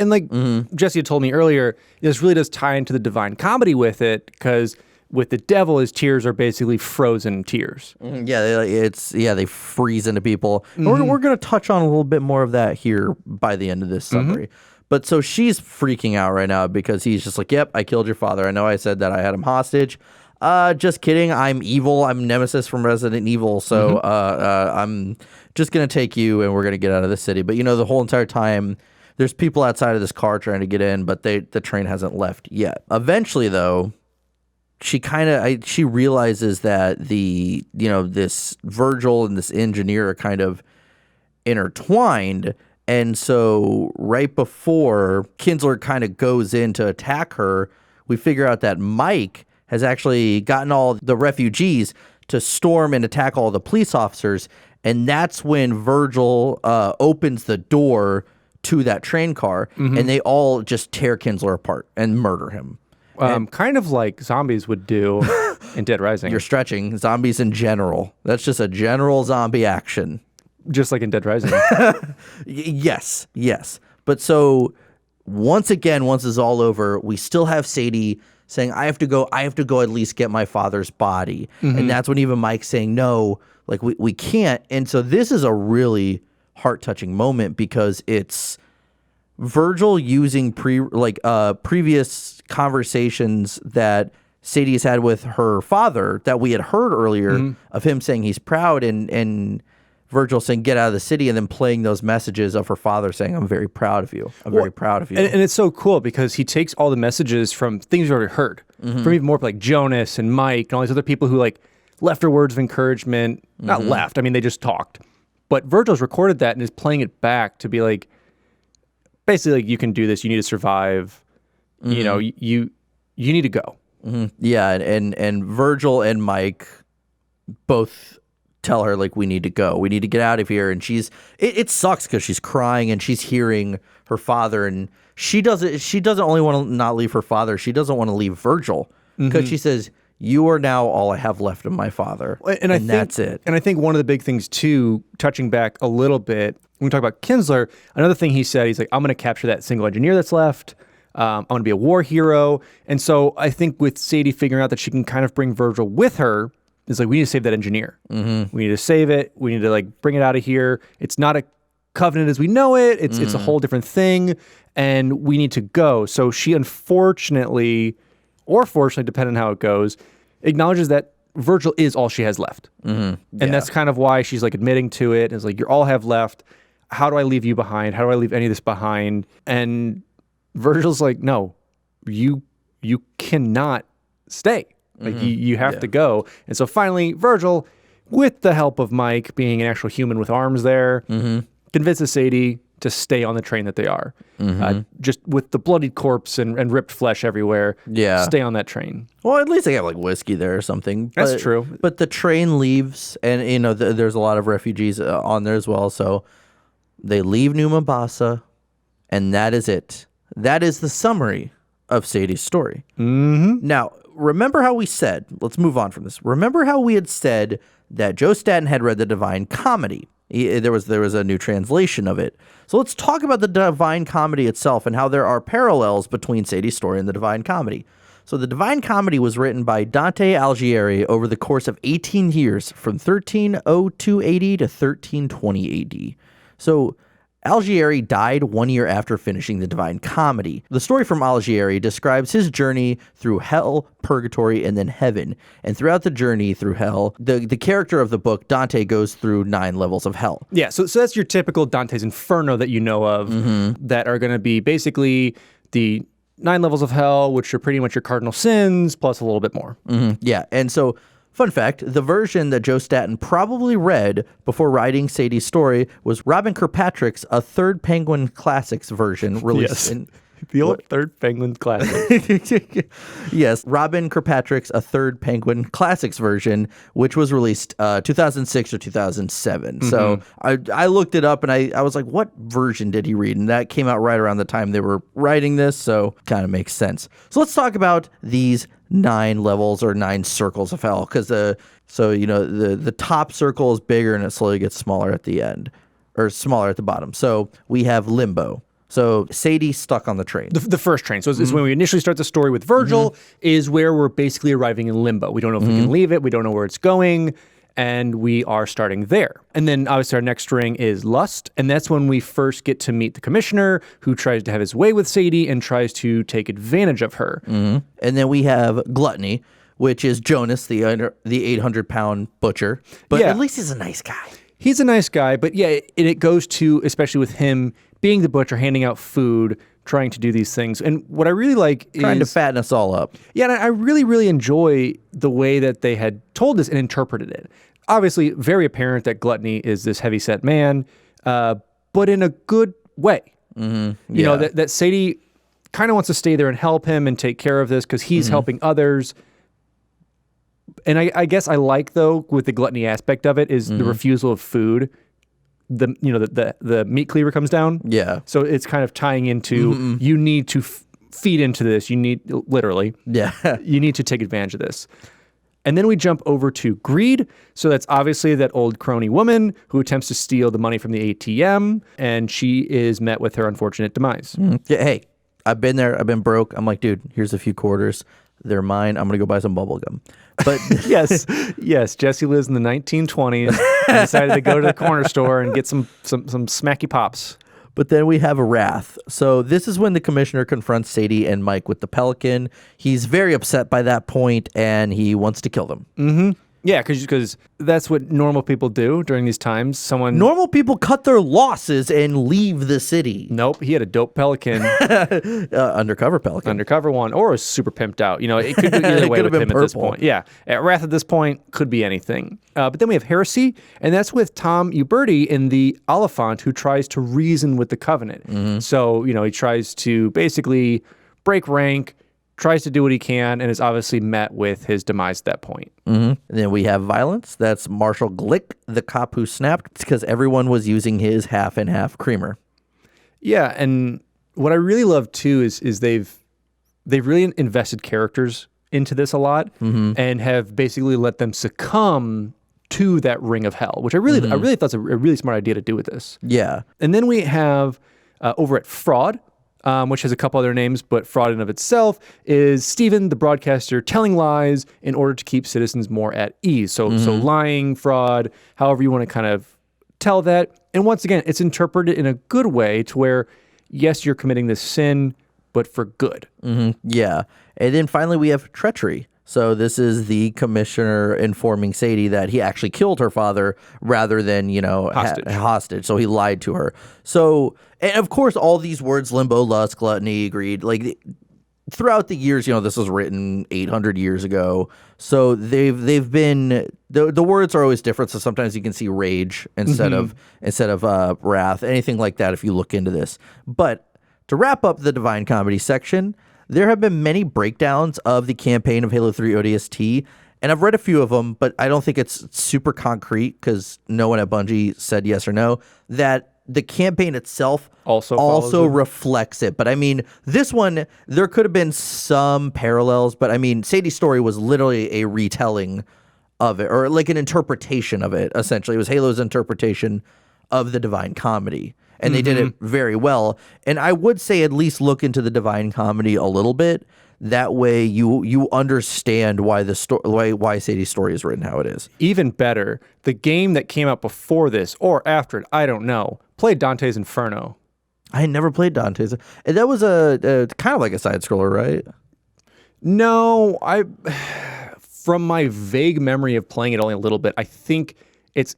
Jesse had told me earlier, this really does tie into the Divine Comedy with it, because with the devil, his tears are basically frozen tears. Yeah, they freeze into people. We're going to touch on a little bit more of that here by the end of this summary. But so she's freaking out right now because he's just like, yep, I killed your father. I know I said that I had him hostage. Just kidding. I'm evil. I'm Nemesis from Resident Evil. So I'm just going to take you and we're going to get out of the city. But, the whole entire time, there's people outside of this car trying to get in, but the train hasn't left yet. Eventually, though, she realizes that this Virgil and this engineer are kind of intertwined. And so right before Kinsler kind of goes in to attack her, we figure out that Mike has actually gotten all the refugees to storm and attack all the police officers. And that's when Virgil opens the door to that train car, and they all just tear Kinsler apart and murder him. Kind of like zombies would do in Dead Rising. You're stretching. Zombies in general. That's just a general zombie action. Just like in Dead Rising. Yes. But so once this is all over, we still have Sadie saying, I have to go at least get my father's body. And that's when even Mike's saying, no, like we can't. And so this is a really heart-touching moment because it's Virgil using previous conversations that Sadie has had with her father that we had heard earlier of him saying he's proud and Virgil saying, get out of the city, and then playing those messages of her father saying, I'm very proud of you. Very proud of you. And it's so cool because he takes all the messages from things we've already heard, from even more like Jonas and Mike and all these other people who like left her words of encouragement. Not left, I mean, they just talked. But Virgil's recorded that and is playing it back to be like, basically like, you can do this, you need to survive, you need to go. Yeah, and Virgil and Mike both tell her like we need to go, we need to get out of here, and it sucks because she's crying and she's hearing her father, and she doesn't only want to not leave her father, she doesn't want to leave Virgil because she says, you are now all I have left of my father, and that's it. And I think one of the big things too, touching back a little bit when we talk about Kinsler, another thing he said, he's like, I'm going to capture that single engineer that's left. I'm going to be a war hero. And so I think with Sadie figuring out that she can kind of bring Virgil with her, it's like, we need to save that engineer. We need to save it. We need to like bring it out of here. It's not a covenant as we know it. It's a whole different thing, and we need to go. So she unfortunately, or fortunately, depending on how it goes, acknowledges that Virgil is all she has left. And that's kind of why she's like admitting to it. It's like, you're all have left. How do I leave you behind? How do I leave any of this behind? And Virgil's like, no, you cannot stay. Like you have to go. And so finally, Virgil, with the help of Mike being an actual human with arms there, convinces Sadie to stay on the train that they are. Just with the bloodied corpse and ripped flesh everywhere. Yeah. Stay on that train. Well, at least they have like whiskey there or something. That's true. But the train leaves, and you know there's a lot of refugees on there as well. So they leave New Mombasa, and that is it. That is the summary of Sadie's story. Now, remember how we said, let's move on from this. Remember how we had said that Joe Staten had read the Divine Comedy. There was a new translation of it. So let's talk about the Divine Comedy itself and how there are parallels between Sadie's story and the Divine Comedy. So the Divine Comedy was written by Dante Alighieri over the course of 18 years, from 1302 AD to 1320 AD. So Alighieri died 1 year after finishing the Divine Comedy. The story from Alighieri describes his journey through hell, purgatory, and then heaven. And throughout the journey through hell, the character of the book, Dante, goes through 9 levels of hell. Yeah, so that's your typical Dante's Inferno that you know of, that are going to be basically the 9 levels of hell, which are pretty much your cardinal sins, plus a little bit more. Yeah, and so fun fact, the version that Joe Staten probably read before writing Sadie's story was Robin Kirkpatrick's A Third Penguin Classics version released in... The old Third Penguin Classic. Yes, Robin Kirkpatrick's A Third Penguin Classics version, which was released 2006 or 2007. So I looked it up and I was like, what version did he read? And that came out right around the time they were writing this, so kind of makes sense. So let's talk about these 9 levels or 9 circles of hell, because the top circle is bigger and it slowly gets smaller at the end, or smaller at the bottom. So we have Limbo. So Sadie stuck on the train. The first train. So this is when we initially start the story with Virgil, is where we're basically arriving in Limbo. We don't know if we can leave it. We don't know where it's going. And we are starting there. And then obviously our next ring is Lust. And that's when we first get to meet the commissioner, who tries to have his way with Sadie and tries to take advantage of her. And then we have Gluttony, which is Jonas, the 800-pound butcher. But at least he's a nice guy. He's a nice guy, but yeah, it goes to, especially with him being the butcher, handing out food, trying to do these things. And what I really like is... trying to fatten us all up. Yeah, and I really, really enjoy the way that they had told this and interpreted it. Obviously, very apparent that Gluttony is this heavyset man, but in a good way. You know, that Sadie kind of wants to stay there and help him and take care of this because he's helping others. And I guess I like, though, with the gluttony aspect of it, is the refusal of food. The meat cleaver comes down. Yeah. So it's kind of tying into you need to feed into this. You need, literally. Yeah. You need to take advantage of this. And then we jump over to Greed. So that's obviously that old crony woman who attempts to steal the money from the ATM, and she is met with her unfortunate demise. Yeah, hey, I've been there. I've been broke. I'm like, dude, here's a few quarters. They're mine. I'm going to go buy some bubble gum. But yes, Jesse lives in the 1920s and decided to go to the corner store and get some smacky pops. But then we have Wrath. So this is when the commissioner confronts Sadie and Mike with the pelican. He's very upset by that point, and he wants to kill them. Yeah, because that's what normal people do during these times. Normal people cut their losses and leave the city. Nope, he had a dope pelican. Undercover pelican. Undercover one, or a super pimped out. You know, it could go either way with him at this point. Yeah, at Wrath at this point, could be anything. But then we have Heresy, and that's with Tom Uberti in the Oliphant, who tries to reason with the Covenant. So, you know, he tries to basically break rank, tries to do what he can, and is obviously met with his demise at that point. And then we have Violence. That's Marshal Glick, the cop who snapped. It's because everyone was using his half and half creamer. Yeah, and what I really love too is they've really invested characters into this a lot, and have basically let them succumb to that ring of hell, which I really thought was a really smart idea to do with this. Yeah. And then we have over at Fraud, which has a couple other names, but Fraud in of itself is Stephen, the broadcaster, telling lies in order to keep citizens more at ease. So lying, fraud, however you want to kind of tell that. And once again, it's interpreted in a good way to where, yes, you're committing this sin, but for good. Yeah. And then finally we have Treachery. So this is the commissioner informing Sadie that he actually killed her father rather than, hostage. So he lied to her. So, and of course, all these words, limbo, lust, gluttony, greed, like throughout the years, this was written 800 years ago. So they've been, the words are always different. So sometimes you can see rage instead of wrath, anything like that if you look into this. But to wrap up the Divine Comedy section, there have been many breakdowns of the campaign of Halo 3 ODST, and I've read a few of them, but I don't think it's super concrete because no one at Bungie said yes or no, that the campaign itself also reflects it. But I mean, this one, there could have been some parallels, but I mean, Sadie's story was literally a retelling of it, or like an interpretation of it, essentially. It was Halo's interpretation of the Divine Comedy. And they did it very well. And I would say at least look into the Divine Comedy a little bit. That way you understand why why Sadie's story is written how it is. Even better, the game that came out before this or after it, I don't know, played Dante's Inferno. I had never played Dante's. That was a kind of like a side scroller, right? No, from my vague memory of playing it only a little bit, I think it's,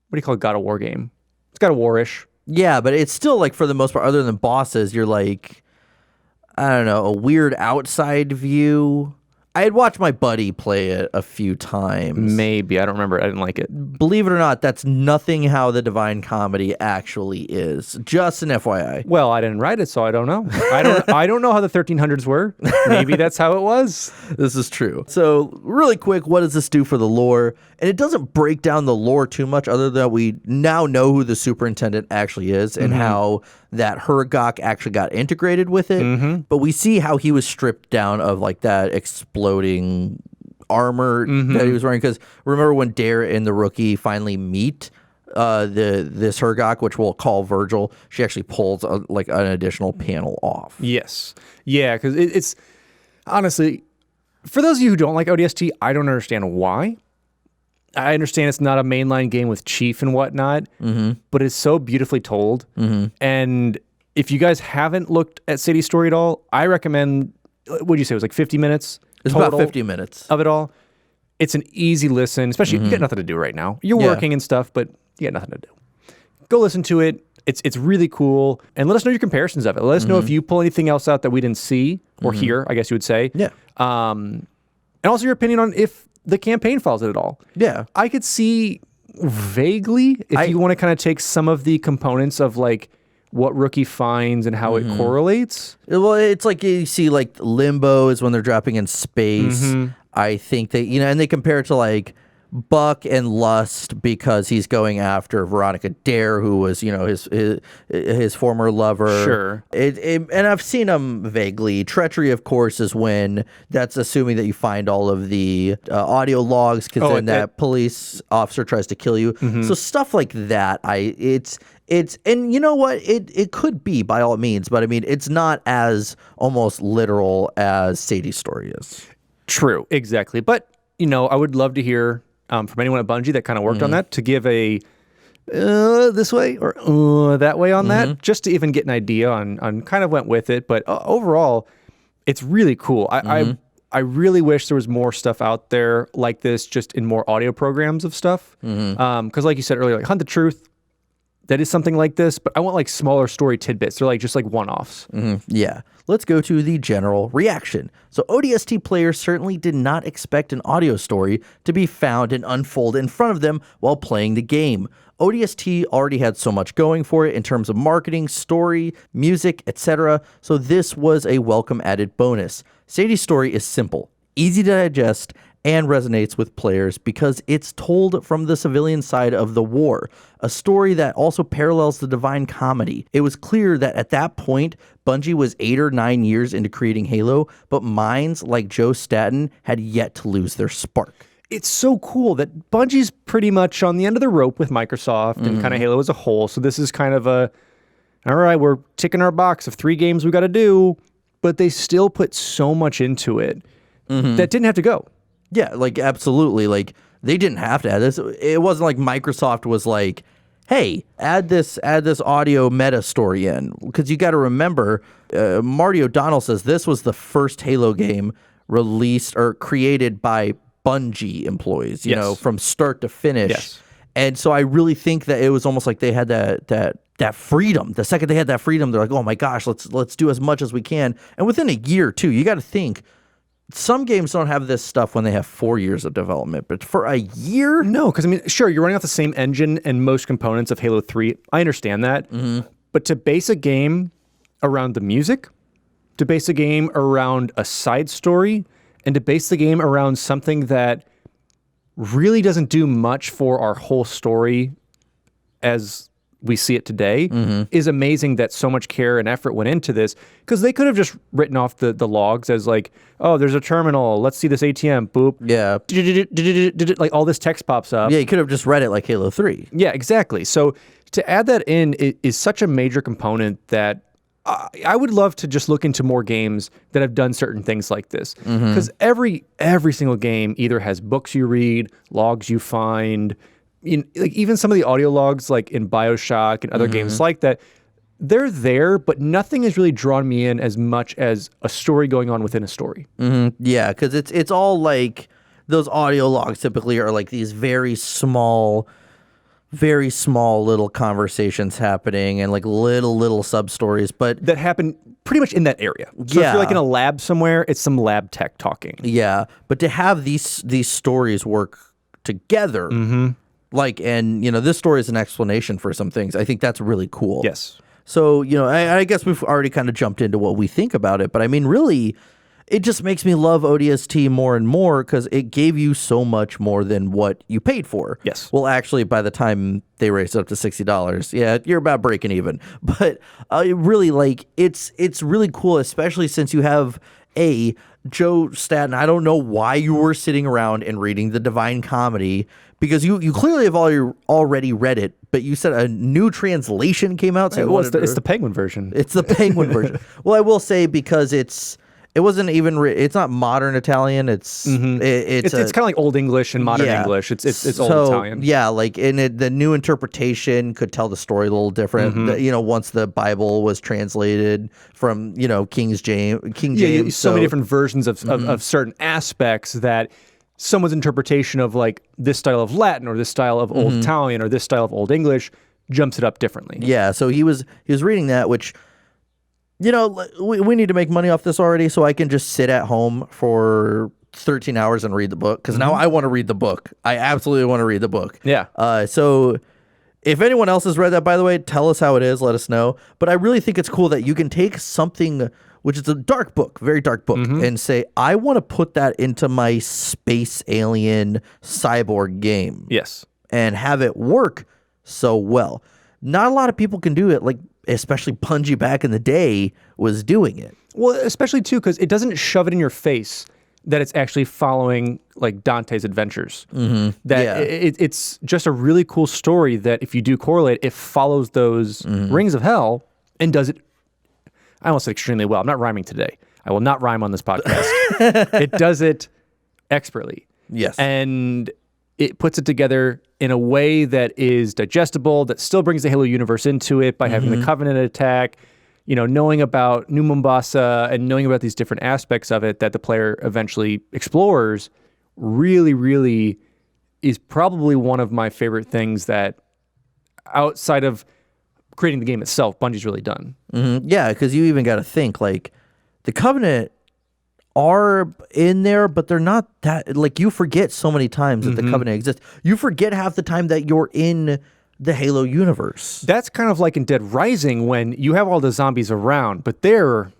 what do you call it, God of War game? It's God of War-ish. Yeah, but it's still like, for the most part, other than bosses, you're like, I don't know, a weird outside view. I had watched my buddy play it a few times. Maybe. I don't remember. I didn't like it. Believe it or not, that's nothing how the Divine Comedy actually is. Just an FYI. Well, I didn't write it, so I don't know. I don't know how the 1300s were. Maybe that's how it was. This is true. So really quick, what does this do for the lore? And it doesn't break down the lore too much, other than we now know who the superintendent actually is and how that Hergok actually got integrated with it. But we see how he was stripped down of like that exploding armor that he was wearing. Because remember when Dare and the Rookie finally meet this Hergok, which we'll call Virgil, she actually pulls like an additional panel off. Yes. Yeah, because it's honestly, for those of you who don't like ODST, I don't understand why. I understand it's not a mainline game with Chief and whatnot, but it's so beautifully told. And if you guys haven't looked at Sadie's story at all, I recommend, what did you say, it was like 50 minutes? It's about 50 minutes. Of it all. It's an easy listen, especially if you got nothing to do right now. You're working and stuff, but you got nothing to do. Go listen to it. It's really cool. And let us know your comparisons of it. Let us know if you pull anything else out that we didn't see or hear, I guess you would say. Yeah. And also your opinion on if the campaign follows it at all. Yeah. I could see vaguely if you want to kind of take some of the components of like what Rookie finds and how it correlates. Well, it's like you see like Limbo is when they're dropping in space. I think they, and they compare it to like Buck and Lust because he's going after Veronica Dare, who was, his former lover. Sure. And I've seen them vaguely. Treachery, of course, is when that's assuming that you find all of the audio logs because then that police officer tries to kill you. So stuff like that. It's and you know what? It could be by all means, but I mean, it's not as almost literal as Sadie's story is. True. Exactly. But, I would love to hear from anyone at Bungie that kind of worked on that to give a this way or that way on that, just to even get an idea on kind of went with it. But overall, it's really cool. I really wish there was more stuff out there like this, just in more audio programs of stuff. Because like you said earlier, like Hunt the Truth, that is something like this, but I want like smaller story tidbits. They're like just like one-offs. Yeah. Let's go to the general reaction. So ODST players certainly did not expect an audio story to be found and unfold in front of them while playing the game. ODST already had so much going for it in terms of marketing, story, music, etc. So this was a welcome added bonus. Sadie's story is simple, easy to digest, and resonates with players because it's told from the civilian side of the war, a story that also parallels the Divine Comedy. It was clear that at that point, Bungie was 8 or 9 years into creating Halo, but minds like Joe Staten had yet to lose their spark. It's so cool that Bungie's pretty much on the end of the rope with Microsoft and kind of Halo as a whole. So this is kind of all right, we're ticking our box of 3 games we got to do, but they still put so much into it that didn't have to go. Yeah, like absolutely. Like they didn't have to add this. It wasn't like Microsoft was like, hey, add this audio meta story in. Because you got to remember, Marty O'Donnell says this was the first Halo game released or created by Bungie employees, you know, from start to finish. Yes. And so I really think that it was almost like they had that freedom. The second they had that freedom, they're like, oh my gosh, let's do as much as we can. And within a year too, you got to think, some games don't have this stuff when they have 4 years of development, but for a year? No, because I mean, sure, you're running off the same engine and most components of Halo 3. I understand that. But to base a game around the music, to base a game around a side story, and to base the game around something that really doesn't do much for our whole story as we see it today is amazing that so much care and effort went into this, because they could have just written off the logs as like, oh, there's a terminal. Let's see this ATM. Boop. Yeah. Like all this text pops up. Yeah, you could have just read it like Halo 3. Yeah, exactly. So to add that in is such a major component that I would love to just look into more games that have done certain things like this. Because every single game either has books you read, logs you find, like even some of the audio logs like in BioShock and other games like that, they're there, but nothing has really drawn me in as much as a story going on within a story. Yeah, because it's all like those audio logs typically are like these very small little conversations happening and like little sub stories, but that happen pretty much in that area. So if you're like in a lab somewhere, it's some lab tech talking. Yeah, but to have these stories work together, like, and you know, this story is an explanation for some things. I think that's really cool. Yes. So, you know, I guess we've already kind of jumped into what we think about it, but I mean, really, it just makes me love ODST more and more because it gave you so much more than what you paid for. Yes. Well, actually, by the time they raised it up to $60, yeah, you're about breaking even. But really, like, it's really cool, especially since you have Joe Staten. I don't know why you were sitting around and reading the Divine Comedy, because you clearly have already read it, but you said a new translation came out. So it's the Penguin version. It's the Penguin version. Well, I will say, because it wasn't even it's not modern Italian. It's it's kind of like Old English and modern English. It's old Italian. Yeah, like the new interpretation could tell the story a little different. You know, once the Bible was translated from King James. So many different versions of certain aspects that someone's interpretation of like this style of Latin or this style of Old Italian or this style of Old English jumps it up differently. Yeah, so he was reading that, which, you know, we need to make money off this already, so I can just sit at home for 13 hours and read the book, because now I want to read the book. I absolutely want to read the book. Yeah. So if anyone else has read that, by the way, tell us how it is. Let us know. But I really think it's cool that you can take something which is a dark book, very dark book, and say, I want to put that into my space alien cyborg game. Yes. And have it work so well. Not a lot of people can do it, like, especially Bungie back in the day was doing it. Well, especially too, because it doesn't shove it in your face that it's actually following like Dante's adventures. It's just a really cool story that if you do correlate, it follows those rings of hell and does it, I almost said extremely well. I'm not rhyming today. I will not rhyme on this podcast. It does it expertly. Yes. And it puts it together in a way that is digestible, that still brings the Halo universe into it by having the Covenant attack, knowing about New Mombasa and knowing about these different aspects of it that the player eventually explores, really, really is probably one of my favorite things that, outside of creating the game itself, Bungie's really done. Yeah, because you even got to think, like, the Covenant are in there, but they're not that, like, you forget so many times that the Covenant exists. You forget half the time that you're in the Halo universe. That's kind of like in Dead Rising, when you have all the zombies around, but they're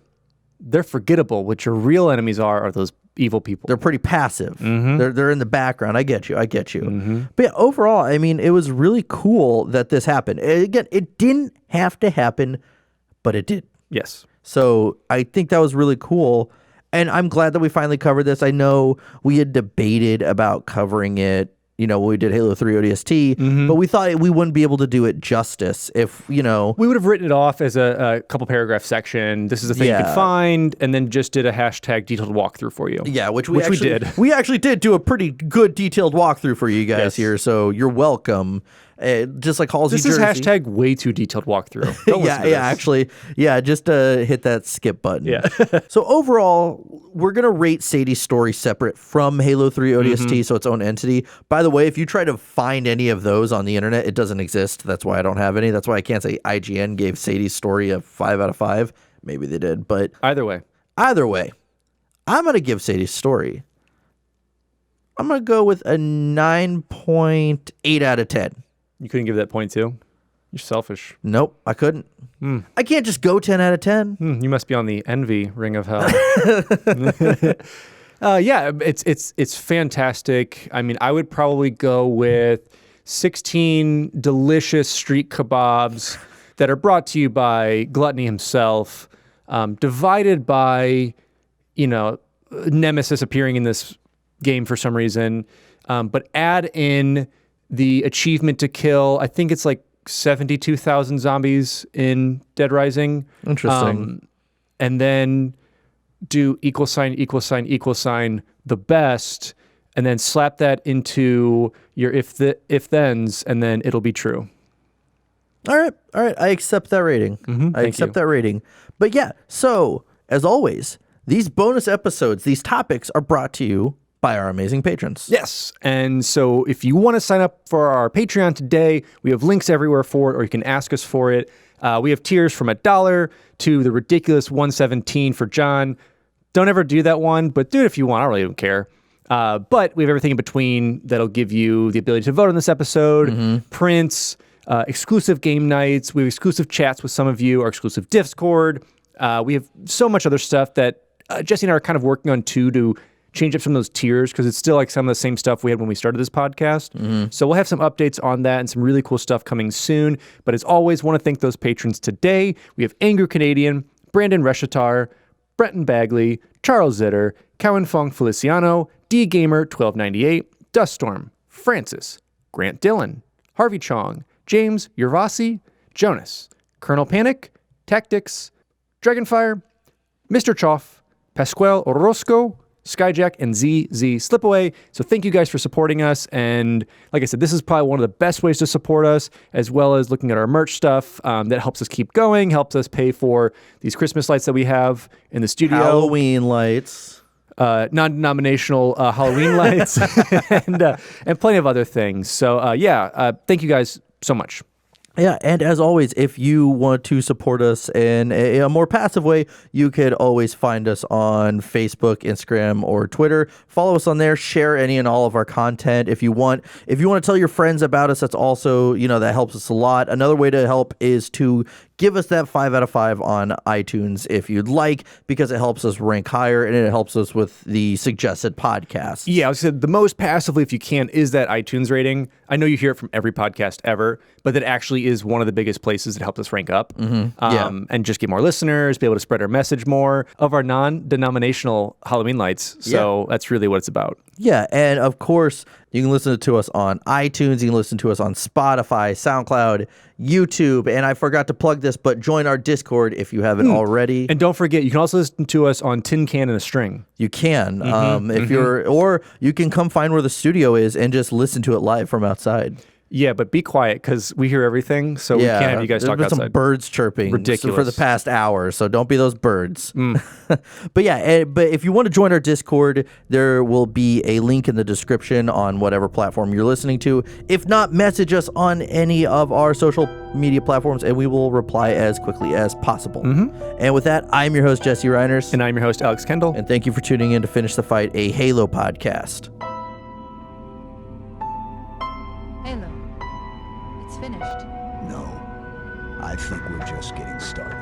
forgettable. What your real enemies are those evil people. They're pretty passive. They're in the background. I get you. But yeah, overall, I mean, it was really cool that this happened. Again, it didn't have to happen, but it did. Yes. So I think that was really cool. And I'm glad that we finally covered this. I know we had debated about covering it, when we did Halo 3 ODST, but we thought we wouldn't be able to do it justice if, We would have written it off as a couple paragraph section. This is the thing you can find, and then just did a hashtag detailed walkthrough for you. Yeah, which we did. We actually did do a pretty good detailed walkthrough for you guys here, so you're welcome. Just like Halsey This Jersey. is hashtag way too detailed walkthrough. Don't listen to this. Actually. Yeah, just hit that skip button. Yeah. So overall, we're going to rate Sadie's story separate from Halo 3 ODST, so its own entity. By the way, if you try to find any of those on the internet, it doesn't exist. That's why I don't have any. That's why I can't say IGN gave Sadie's story a 5 out of 5. Maybe they did, but Either way, I'm going to give Sadie's story. I'm going to go with a 9.8 out of 10. you couldn't give that point too? You're selfish. Nope, I couldn't. I can't just go 10 out of 10. You must be on the envy ring of hell. Yeah, it's fantastic. I mean, I would probably go with 16 delicious street kebabs that are brought to you by Gluttony himself, divided by, Nemesis appearing in this game for some reason, but add in the achievement to kill. I think it's like 72,000 zombies in Dead Rising. Interesting. And then do == the best, and then slap that into your if thens, and then it'll be true. All right. I accept that rating. I accept that rating. But yeah, so as always, these bonus episodes, these topics are brought to you by our amazing patrons. Yes. And so if you want to sign up for our Patreon today, we have links everywhere for it, or you can ask us for it. We have tiers from $1 to the ridiculous $1.17 for John. Don't ever do that one, but do it if you want. I really don't care. But we have everything in between that'll give you the ability to vote on this episode, prints, exclusive game nights. We have exclusive chats with some of you, our exclusive Discord. We have so much other stuff that Jesse and I are kind of working on too, to change up some of those tiers, because it's still like some of the same stuff we had when we started this podcast. So we'll have some updates on that and some really cool stuff coming soon. But as always, want to thank those patrons today. We have AngryCanadien, Brandon Reshetar, Brenton Bagley, Charles Zitter, Cowyn Fong-Feliciano, DGamer1298, Duststorm, Francis, Grant Dillon, Harvey Chong, James Yervasi, Jonas, Colonel Panic, Tactics, Dragonfire, Mr. Choff, Pascual Orozco, Skyjack, and ZZ Slipaway. So thank you guys for supporting us. And like I said, this is probably one of the best ways to support us, as well as looking at our merch stuff. That helps us keep going, helps us pay for these Christmas lights that we have in the studio. Halloween lights. Non-denominational Halloween lights, and plenty of other things. So thank you guys so much. Yeah, and as always, if you want to support us in a more passive way, you could always find us on Facebook, Instagram, or Twitter. Follow us on there. Share any and all of our content if you want. If you want to tell your friends about us, that's also, that helps us a lot. Another way to help is to give us that 5 out of 5 on iTunes if you'd like, because it helps us rank higher and it helps us with the suggested podcasts. Yeah, I was saying the most passively, if you can, is that iTunes rating. I know you hear it from every podcast ever, but that actually is one of the biggest places that helps us rank up. And just get more listeners, be able to spread our message more of our non-denominational Halloween lights. So that's really what it's about. Yeah, and of course, you can listen to us on iTunes, you can listen to us on Spotify, SoundCloud, YouTube, and I forgot to plug this, but join our Discord if you haven't already. And don't forget, you can also listen to us on Tin Can and a String. You can, or you can come find where the studio is and just listen to it live from outside. Yeah, but be quiet, because we hear everything, so we can't have you guys talk There's been outside. some birds chirping Ridiculous. for the past hour, so don't be those birds. But yeah, but if you want to join our Discord, there will be a link in the description on whatever platform you're listening to. If not, message us on any of our social media platforms, and we will reply as quickly as possible. And with that, I'm your host, Jesse Reiners. And I'm your host, Alex Kendall. And thank you for tuning in to Finish the Fight, a Halo podcast. Halo. It's finished. No. I think we're just getting started.